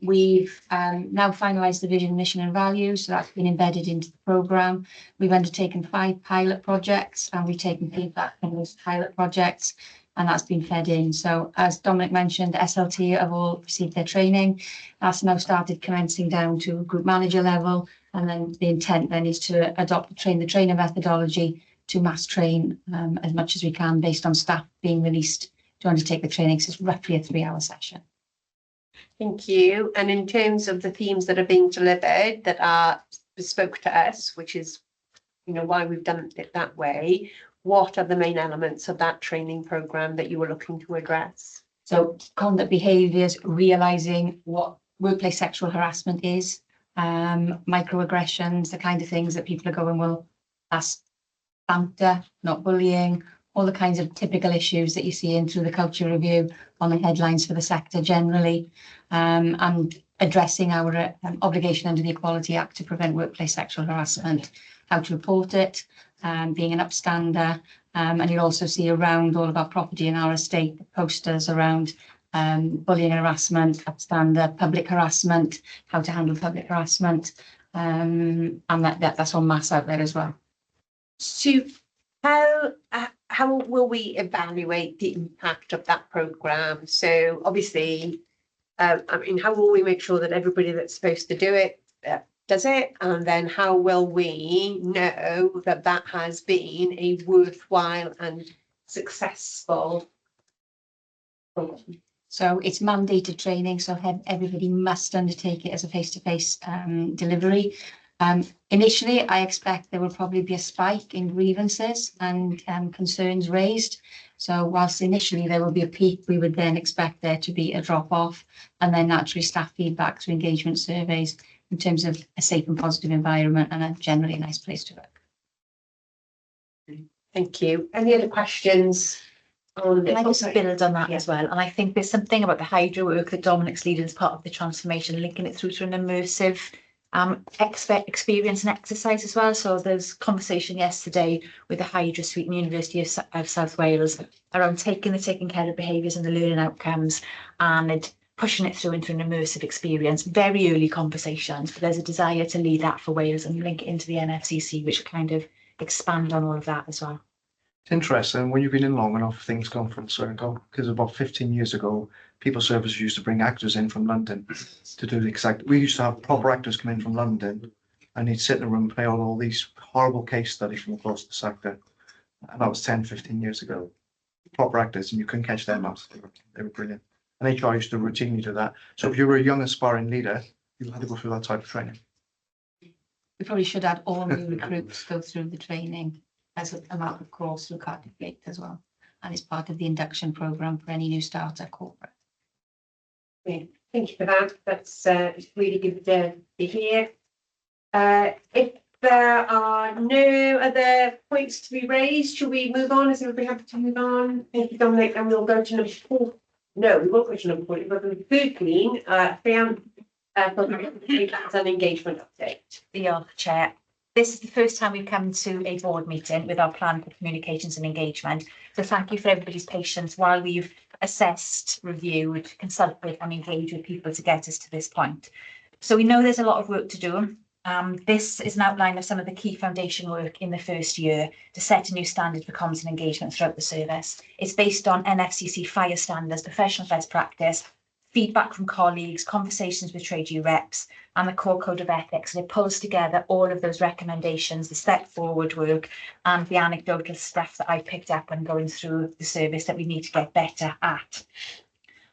We've now finalised the vision, mission and values, so that's been embedded into the programme. We've undertaken 5 pilot projects, and we've taken feedback from those pilot projects, and that's been fed in. So as Dominic mentioned, SLT have all received their training. That's now started commencing down to group manager level. And then the intent then is to adopt the trainer methodology to mass train as much as we can based on staff being released to undertake the training. So it's roughly a 3-hour session. Thank you. And in terms of the themes that are being delivered that are bespoke to us, which is, you know, why we've done it that way, what are the main elements of that training programme that you were looking to address? So conduct behaviours, realising what workplace sexual harassment is, microaggressions, the kind of things that people are going, well, that's banter, not bullying, all the kinds of typical issues that you see in through the culture review on the headlines for the sector generally, and addressing our obligation under the Equality Act to prevent workplace sexual harassment, how to report it, being an upstander, and you'll also see around all of our property in our estate posters around bullying and harassment, upstander, public harassment, how to handle public harassment, and that's on mass out there as well. So how will we evaluate the impact of that programme? So obviously, I mean, how will we make sure that everybody that's supposed to do it does it? And then how will we know that that has been a worthwhile and successful program? So it's mandated training, so everybody must undertake it as a face-to-face delivery. Initially, I expect there will probably be a spike in grievances and concerns raised. So whilst initially there will be a peak, we would then expect there to be a drop-off, and then naturally staff feedback through engagement surveys in terms of a safe and positive environment and a generally nice place to work. Thank you. Any other questions on Can I this. just build on that as well? And I think there's something about the hydro work that Dominic's leading as part of the transformation, linking it through to an immersive experience and exercise as well. So there's conversation yesterday with the Hydro Suite and University of South Wales around taking care of behaviours and the learning outcomes and pushing it through into an immersive experience. Very early conversations, but there's a desire to lead that for Wales and link it into the NFCC, which kind of expand on all of that as well. It's interesting, when you've been in long enough, things come full circle, because about 15 years ago, People Services used to bring actors in from London to do the exact, we used to have proper actors come in from London and they'd sit in a room and play out all these horrible case studies from across the sector. And that was 10, 15 years ago. Proper actors, and you couldn't catch them out. They were brilliant. And HR used to routinely do that. So if you were a young aspiring leader, you had to go through that type of training. We probably should add all new recruits go through the training as a matter of course, look at it as well. And it's part of the induction programme for any new starter corporate. Thank you for that. That's really good to hear. If there are no other points to be raised, should we move on? Is everybody happy to move on? Thank you, Dominic. And we'll go to number 4. No, we won't go to number 4. We'll go to Berkeley, an engagement update. The chair. This is the first time we've come to a board meeting with our plan for communications and engagement. So thank you for everybody's patience while we've assessed, reviewed, consulted and engaged with people to get us to this point. So we know there's a lot of work to do. This is an outline of some of the key foundation work in the first year to set a new standard for comms and engagement throughout the service. It's based on NFCC fire standards, professional best practice, feedback from colleagues, conversations with trade union reps, and the core code of ethics. And it pulls together all of those recommendations, the step forward work, and the anecdotal stuff that I picked up when going through the service that we need to get better at.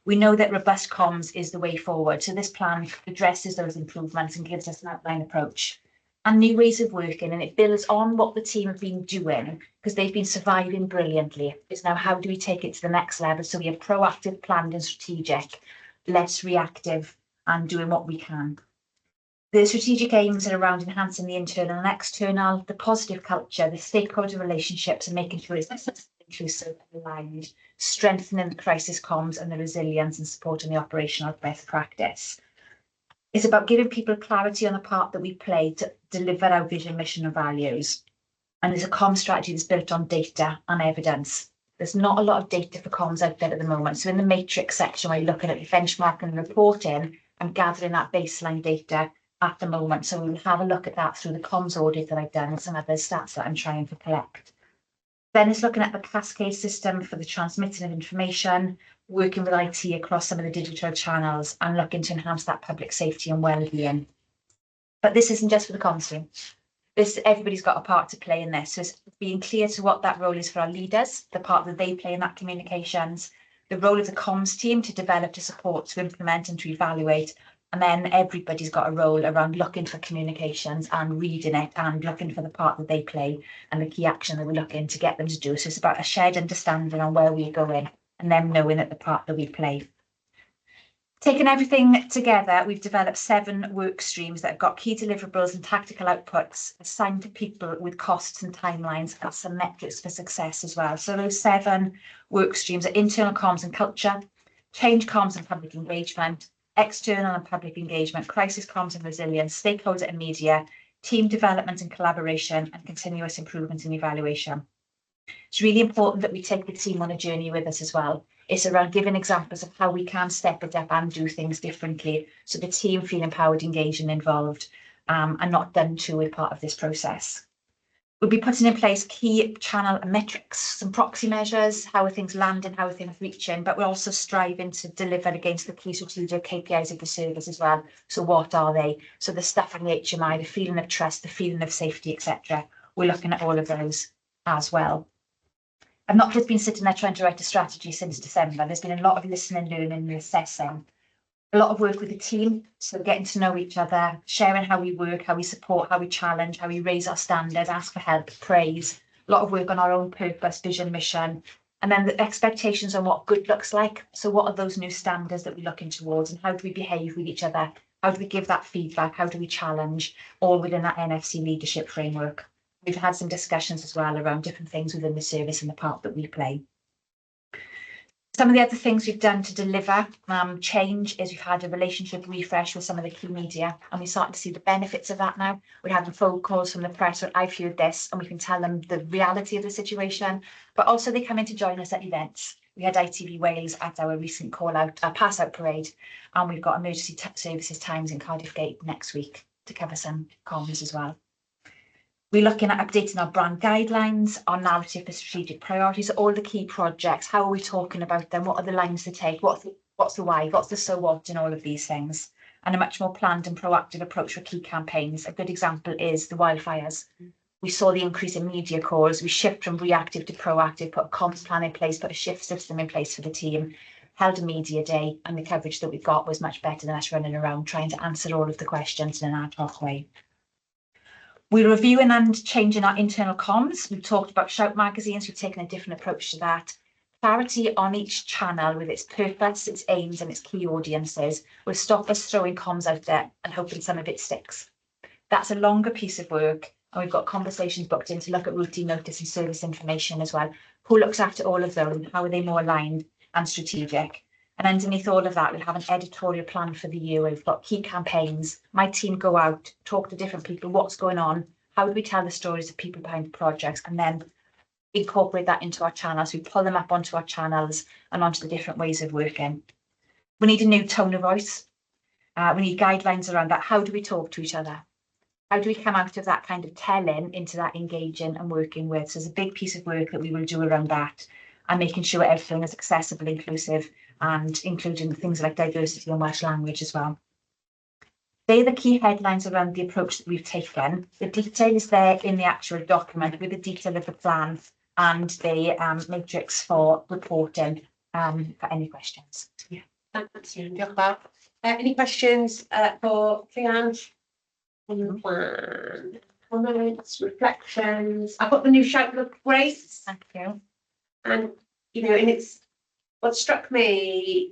We know that robust comms is the way forward. So this plan addresses those improvements and gives us an outline approach and new ways of working. And it builds on what the team have been doing because they've been surviving brilliantly. It's now how do we take it to the next level? So we are proactive, planned and strategic, less reactive and doing what we can. The strategic aims are around enhancing the internal and external, the positive culture, the stakeholder relationships and making sure it's inclusive and aligned, strengthening the crisis comms and the resilience and supporting the operational best practice. It's about giving people clarity on the part that we play to deliver our vision, mission and values. And there's a comms strategy that's built on data and evidence. There's not a lot of data for comms out there at the moment. So in the matrix section, where you're looking at the benchmarking and reporting, I'm gathering that baseline data at the moment. So we'll have a look at that through the comms audit that I've done and some other stats that I'm trying to collect. Then it's looking at the cascade system for the transmitting of information, working with IT across some of the digital channels and looking to enhance that public safety and well-being. But this isn't just for the comms team. Everybody's got a part to play in this. So it's being clear to what that role is for our leaders, the part that they play in that communications, the role of the comms team to develop, to support, to implement and to evaluate. And then everybody's got a role around looking for communications and reading it and looking for the part that they play and the key action that we're looking to get them to do. So it's about a shared understanding on where we're going and them knowing that the part that we play. Taking everything together, we've developed 7 work streams that have got key deliverables and tactical outputs assigned to people with costs and timelines and some metrics for success as well. So those 7 work streams are internal comms and culture, change comms and public engagement, external and public engagement, crisis comms and resilience, stakeholder and media, team development and collaboration, and continuous improvement and evaluation. It's really important that we take the team on a journey with us as well. It's around giving examples of how we can step it up and do things differently so the team feel empowered, engaged and involved and not done to with part of this process. We'll be putting in place key channel and metrics, some proxy measures, how are things landing, how are things reaching, but we're also striving to deliver against the key strategic KPIs of the service as well. So what are they? So the stuff in the HMI, the feeling of trust, the feeling of safety, etc. We're looking at all of those as well. I've not just been sitting there trying to write a strategy since December. There's been a lot of listening, learning and assessing. A lot of work with the team, so getting to know each other, sharing how we work, how we support, how we challenge, how we raise our standards, ask for help, praise. A lot of work on our own purpose, vision, mission. And then the expectations on what good looks like. So what are those new standards that we're looking towards and how do we behave with each other? How do we give that feedback? How do we challenge? All within that NFC leadership framework. We've had some discussions as well around different things within the service and the part that we play. Some of the other things we've done to deliver change is we've had a relationship refresh with some of the key media, and we're starting to see the benefits of that now. We're having phone calls from the press where I've heard this, and we can tell them the reality of the situation, but also they come in to join us at events. We had ITV Wales at our recent pass out parade, and we've got emergency services times in Cardiff Gate next week to cover some comms as well. We're looking at updating our brand guidelines, our narrative for strategic priorities, all the key projects. How are we talking about them? What are the lines to take? What's the why? What's the so what in all of these things? And a much more planned and proactive approach for key campaigns. A good example is the wildfires. We saw the increase in media calls. We shift from reactive to proactive, put a comms plan in place, put a shift system in place for the team, held a media day, and the coverage that we got was much better than us running around trying to answer all of the questions in an ad hoc way. We're reviewing and changing our internal comms. We've talked about Shout magazines. We've taken a different approach to that. Clarity on each channel with its purpose, its aims, and its key audiences will stop us throwing comms out there and hoping some of it sticks. That's a longer piece of work, and we've got conversations booked in to look at routine notice and service information as well. Who looks after all of those? How are they more aligned and strategic? And underneath all of that, we'll have an editorial plan for the year. We've got key campaigns. My team go out, talk to different people, what's going on, how do we tell the stories of people behind the projects, and then incorporate that into our channels. We pull them up onto our channels and onto the different ways of working. We need a new tone of voice. We need guidelines around that. How do we talk to each other? How do we come out of that kind of telling into that engaging and working with? So there's a big piece of work that we will do around that, and making sure everything is accessible, inclusive, and including things like diversity and Welsh language as well. They're the key headlines around the approach that we've taken. The detail is there in the actual document with the detail of the plan and the matrix for reporting for any questions. Yeah, thanks, Ian. Diolch yn fawr. Any questions for Rhian on the plan? Comments, reflections? I thought the new Shout looked great. Thank you. And, you know, and it's what struck me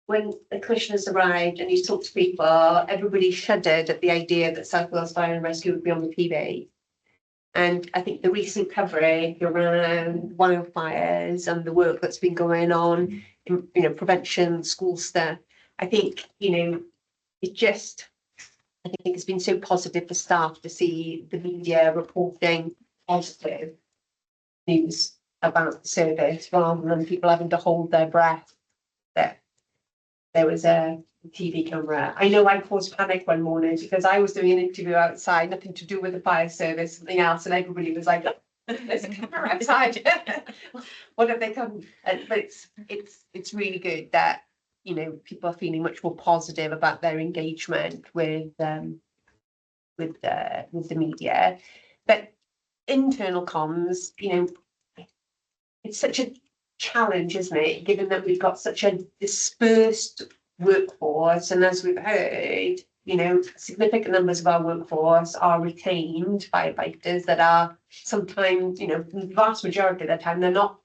when the commissioners arrived and you talked to people, everybody shuddered at the idea that South Wales Fire and Rescue would be on the TV. And I think the recent coverage around wildfires and the work that's been going on in, you know, prevention, school stuff, I think, you know, it just, I think it's been so positive for staff to see the media reporting positive news about the service rather than people having to hold their breath that there was a TV camera. I know I caused panic one morning because I was doing an interview outside, nothing to do with the fire service, something else, and everybody was like, there's a camera outside. What have they come? But it's really good that, you know, people are feeling much more positive about their engagement with the media. But internal comms, you know, it's such a challenge, isn't it? Given that we've got such a dispersed workforce, and as we've heard, you know, significant numbers of our workforce are retained firefighters that are sometimes, you know, the vast majority of the time they're not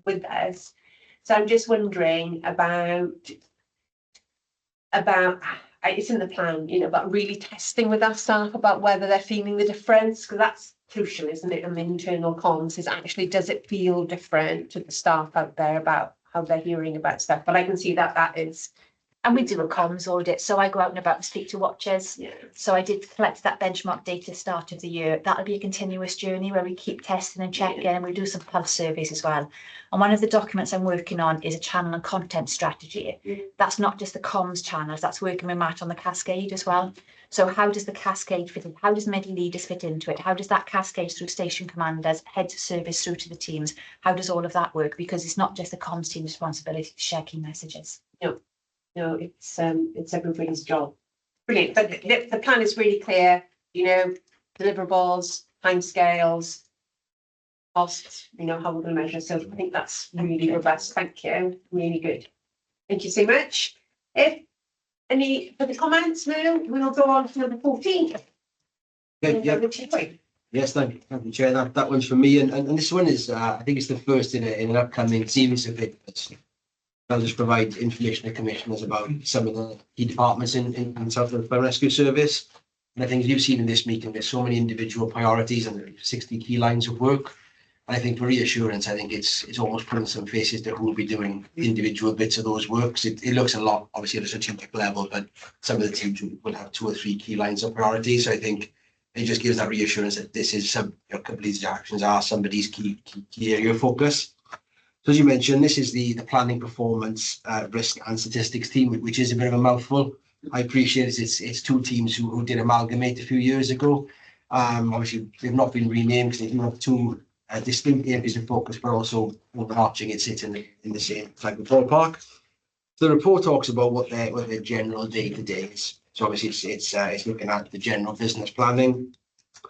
with us. So I'm just wondering about it's in the plan, you know, about really testing with our staff about whether they're feeling the difference, because that's crucial, isn't it? And the internal comms is actually, does it feel different to the staff out there about how they're hearing about stuff? But I can see that that is. And we do a comms audit. So I go out and about and speak to watchers. Yeah. So I did collect that benchmark data start of the year. That'll be a continuous journey where we keep testing and checking, and we do some pulse surveys as well. And one of the documents I'm working on is a channel and content strategy. That's not just the comms channels, that's working with Matt on the cascade as well. So how does the cascade fit in? How does middle leaders fit into it? How does that cascade through station commanders, heads of service through to the teams? How does all of that work? Because it's not just the comms team's responsibility to share key messages. No, it's everybody's job. Brilliant. But the plan is really clear, you know, deliverables, timescales, costs, you know, how we're going to measure. So I think that's really robust. Thank you. Really good. Thank you so much. If any further comments, no, we'll go on to number 14. Yes, thank you, Chair. That one's for me, and this one is, I think it's the first in an upcoming series of videos. I'll just provide information to commissioners about some of the key departments in South Wales Fire Rescue Service. And I think as you've seen in this meeting, there's so many individual priorities and 60 key lines of work. And I think for reassurance, I think it's almost putting some faces to who will be doing individual bits of those works. It looks a lot, obviously, at a strategic level, but some of the teams will have 2 or 3 key lines of priority. So I think it just gives that reassurance that this is some, a couple of these actions are somebody's key area of focus. So as you mentioned, this is the planning, performance, risk and statistics team, which is a bit of a mouthful. I appreciate it's 2 teams who did amalgamate a few years ago. Obviously, they've not been renamed because they do have 2 distinct areas of focus, but also overarching it sits in the same type of ballpark. So the report talks about what their general day-to-day is. So obviously it's looking at the general business planning,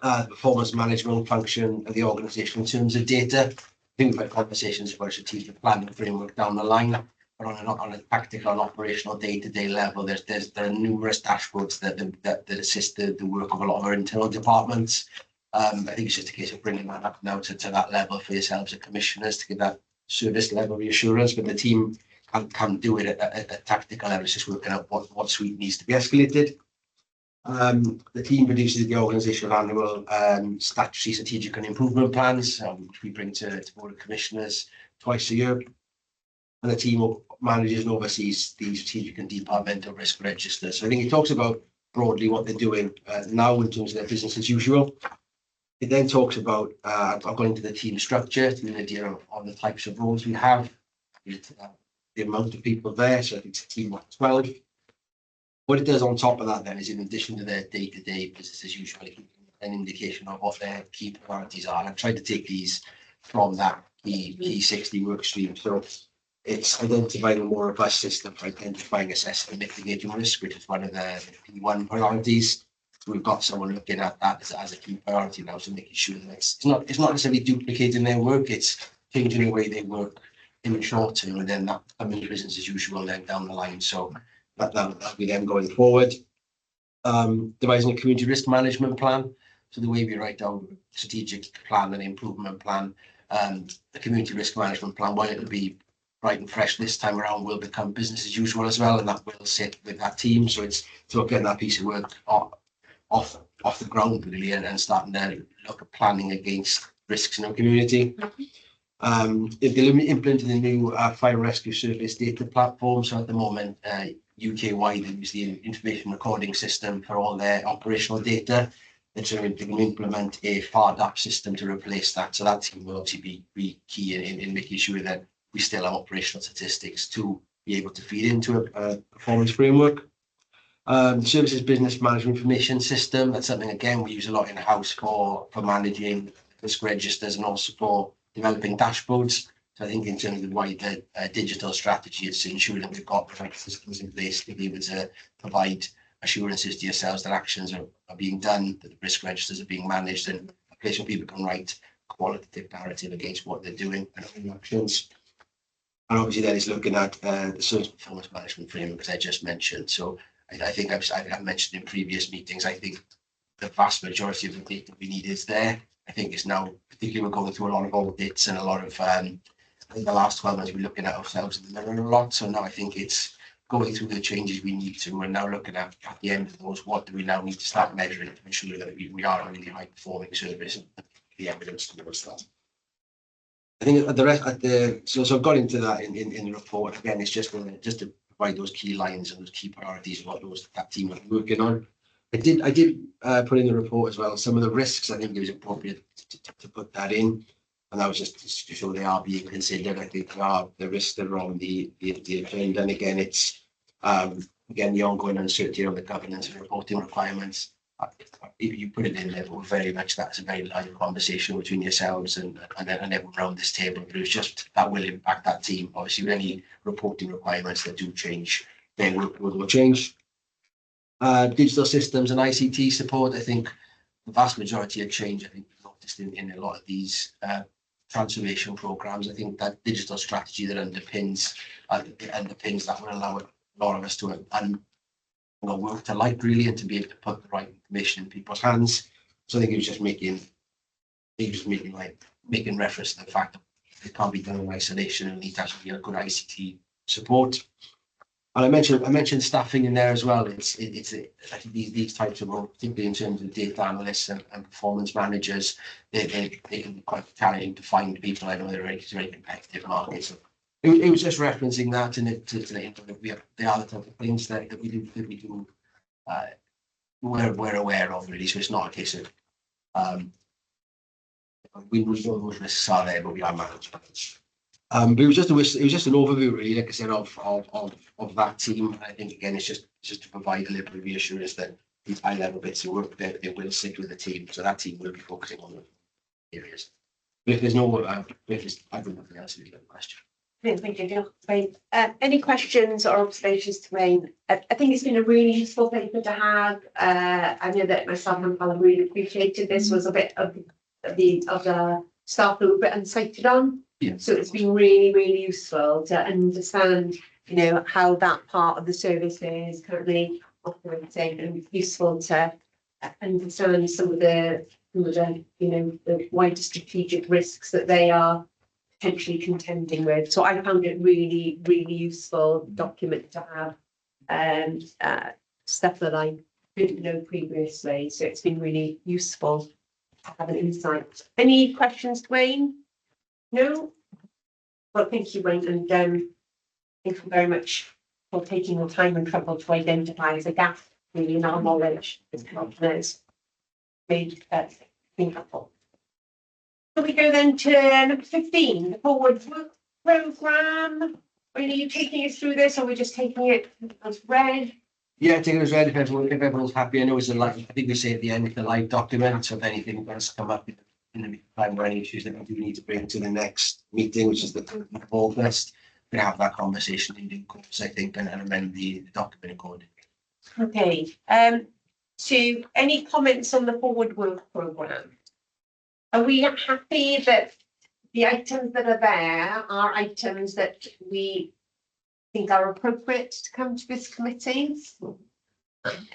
performance management function of the organisation in terms of data. I think we've had conversations about strategic planning framework down the line, but on a tactical and operational day-to-day level, there are numerous dashboards that assist the work of a lot of our internal departments. I think it's just a case of bringing that up now to that level for yourselves as commissioners to give that service level reassurance, but the team can do it at a tactical level. It's just working out what suite needs to be escalated. The team produces the organisational annual statutory strategic and improvement plans, which we bring to Board of Commissioners twice a year. And the team manages and oversees the strategic and departmental risk registers. So I think it talks about broadly what they're doing now in terms of their business as usual. It then talks about, I've gone into the team structure to give an idea on the types of roles we have, the amount of people there. So I think it's a team of 12. What it does on top of that then is, in addition to their day-to-day business as usual, an indication of what their key priorities are. And I've tried to take these from that key 60 work stream. So it's identifying a more robust system for identifying, assessing and mitigating risk, which is one of the P1 priorities. We've got someone looking at that as a key priority now, so making sure that it's not necessarily duplicating their work, it's changing the way they work in the short term, and then that coming to business as usual then down the line. So that'll be them going forward. Devising a community risk management plan. So the way we write down strategic plan and improvement plan, the community risk management plan, while it'll be bright and fresh this time around, will become business as usual as well, and that will sit with that team. So it's getting that piece of work off the ground really, and starting to look at planning against risks in our community. If they're implementing the new fire rescue service data platform, so at the moment UK-wide they use the information recording system for all their operational data. They're trying to implement a FARDAP system to replace that. So that team will obviously be key in making sure that we still have operational statistics to be able to feed into a performance framework. Services business management information system. That's something again we use a lot in house for managing risk registers and also for developing dashboards. So I think in terms of the wider digital strategy, it's ensuring that we've got the right systems in place to be able to provide assurances to yourselves that actions are being done, that the risk registers are being managed, and a place where people can write qualitative narrative against what they're doing and actions. And obviously that is looking at the service performance management framework, as I just mentioned. So I think I've mentioned in previous meetings, I think the vast majority of the data we need is there. I think it's now, particularly we're going through a lot of audits and a lot of, I think the last 12 months we're looking at ourselves in the mirror a lot. So now I think it's going through the changes we need to, and now looking at the end of those, what do we now need to start measuring to ensure that we are a really high performing service, and the evidence towards that. I think at the rest, so I've got into that in the report. Again, it's just to provide those key lines and those key priorities of what that team are working on. I did put in the report as well some of the risks. I think it was appropriate to put that in, and that was just to show they are being considered. I think the risks that are on the agenda, and again, it's again the ongoing uncertainty on the governance and reporting requirements. If you put it in there, very much that's a very live conversation between yourselves and everyone around this table. But it's just that will impact that team. Obviously, with any reporting requirements that do change, then will change. Digital systems and ICT support. I think the vast majority of change, I think we've noticed in a lot of these transformation programs. I think that digital strategy that underpins that will allow a lot of us to work to light really, and to be able to put the right information in people's hands. So I think it was just making reference to the fact that it can't be done in isolation and need to actually get a good ICT support. And I mentioned staffing in there as well. I think these types of roles, particularly in terms of data analysts and performance managers, they can be quite challenging to find people. I know they're very competitive markets. So it was just referencing that, and to let you know that they are the type of things that we do we're aware of, really. So it's not a case of we know those risks are there, but we are managing them. But it was just an overview, really, like I said, of that team. I think again, it's just to provide a little bit of reassurance that these high level bits of work that they will sit with the team. So that team will be focusing on the areas. But if there's no, I don't know nothing else to do that question. Thank you, Wayne. Any questions or observations to Wayne? I think it's been a really useful paper to have. I know that myself and Alan really appreciated this. Was a bit of the staff who were a bit unsighted on. Yeah. So it's been really useful to understand, you know, how that part of the service is currently operating, and useful to understand some of the you know, the wider strategic risks that they are potentially contending with. So I found it really useful document to have, stuff that I didn't know previously. So it's been really useful to have an insight. Any questions, Wayne? No? Well, thank you, Wayne, and thank you very much for taking the time and trouble to identify the gap really in our knowledge. It's made been helpful. So we go then to number 15, the forward work programme. Are you taking us through this, or are we just taking it as read? Yeah, taking it as read if everyone's happy. I know it's I think we say at the end, it's a live document, so if anything does come up in the meantime, or any issues that we do need to bring to the next meeting, which is the 3rd of August, we have that conversation in due course, I think, and amend the document accordingly. Okay. So any comments on the forward work programme? Are we happy that the items that are there are items that we think are appropriate to come to this committee?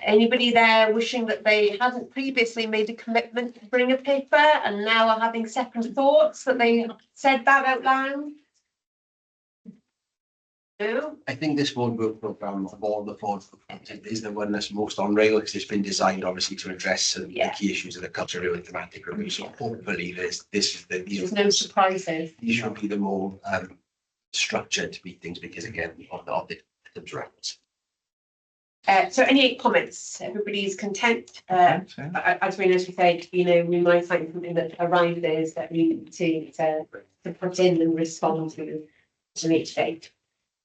Anybody there wishing that they hadn't previously made a commitment to bring a paper and now are having second thoughts that they said that out loud? No? I think this forward work programme of all the forward is the one that's most on rail, because it's been designed obviously to address some of the key issues of the cultural and thematic review. So hopefully this is There's no surprises. These should be the more structured meetings, because again of the reference. So any comments? Everybody's content. As we say, you know, we might find something that arises that we need to put in and respond to each date.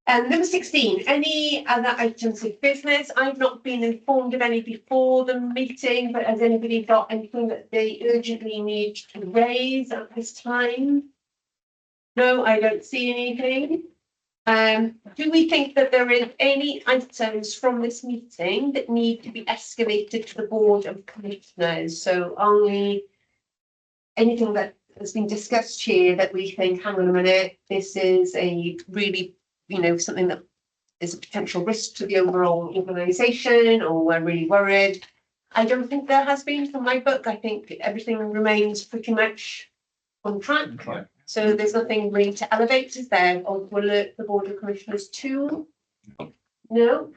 And number 16, any other items of business? I've not been informed of any before the meeting, but has anybody got anything that they urgently need to raise at this time? No, I don't see anything. Do we think that there is any items from this meeting that need to be escalated to the Board of Commissioners? So only anything that has been discussed here that we think, hang on a minute, this is a really, you know, something that is a potential risk to the overall organisation, or we're really worried. I don't think there has been from my book. I think everything remains pretty much on track. Okay. So there's nothing really to elevate, is there, or to alert the Board of Commissioners to? No?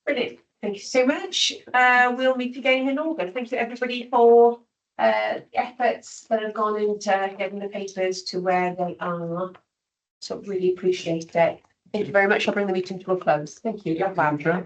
Brilliant. Thank you so much. We'll meet again in August. Thank you everybody for the efforts that have gone into getting the papers to where they are. So really appreciate it. Thank you very much. I'll bring the meeting to a close. Thank you. Thank you.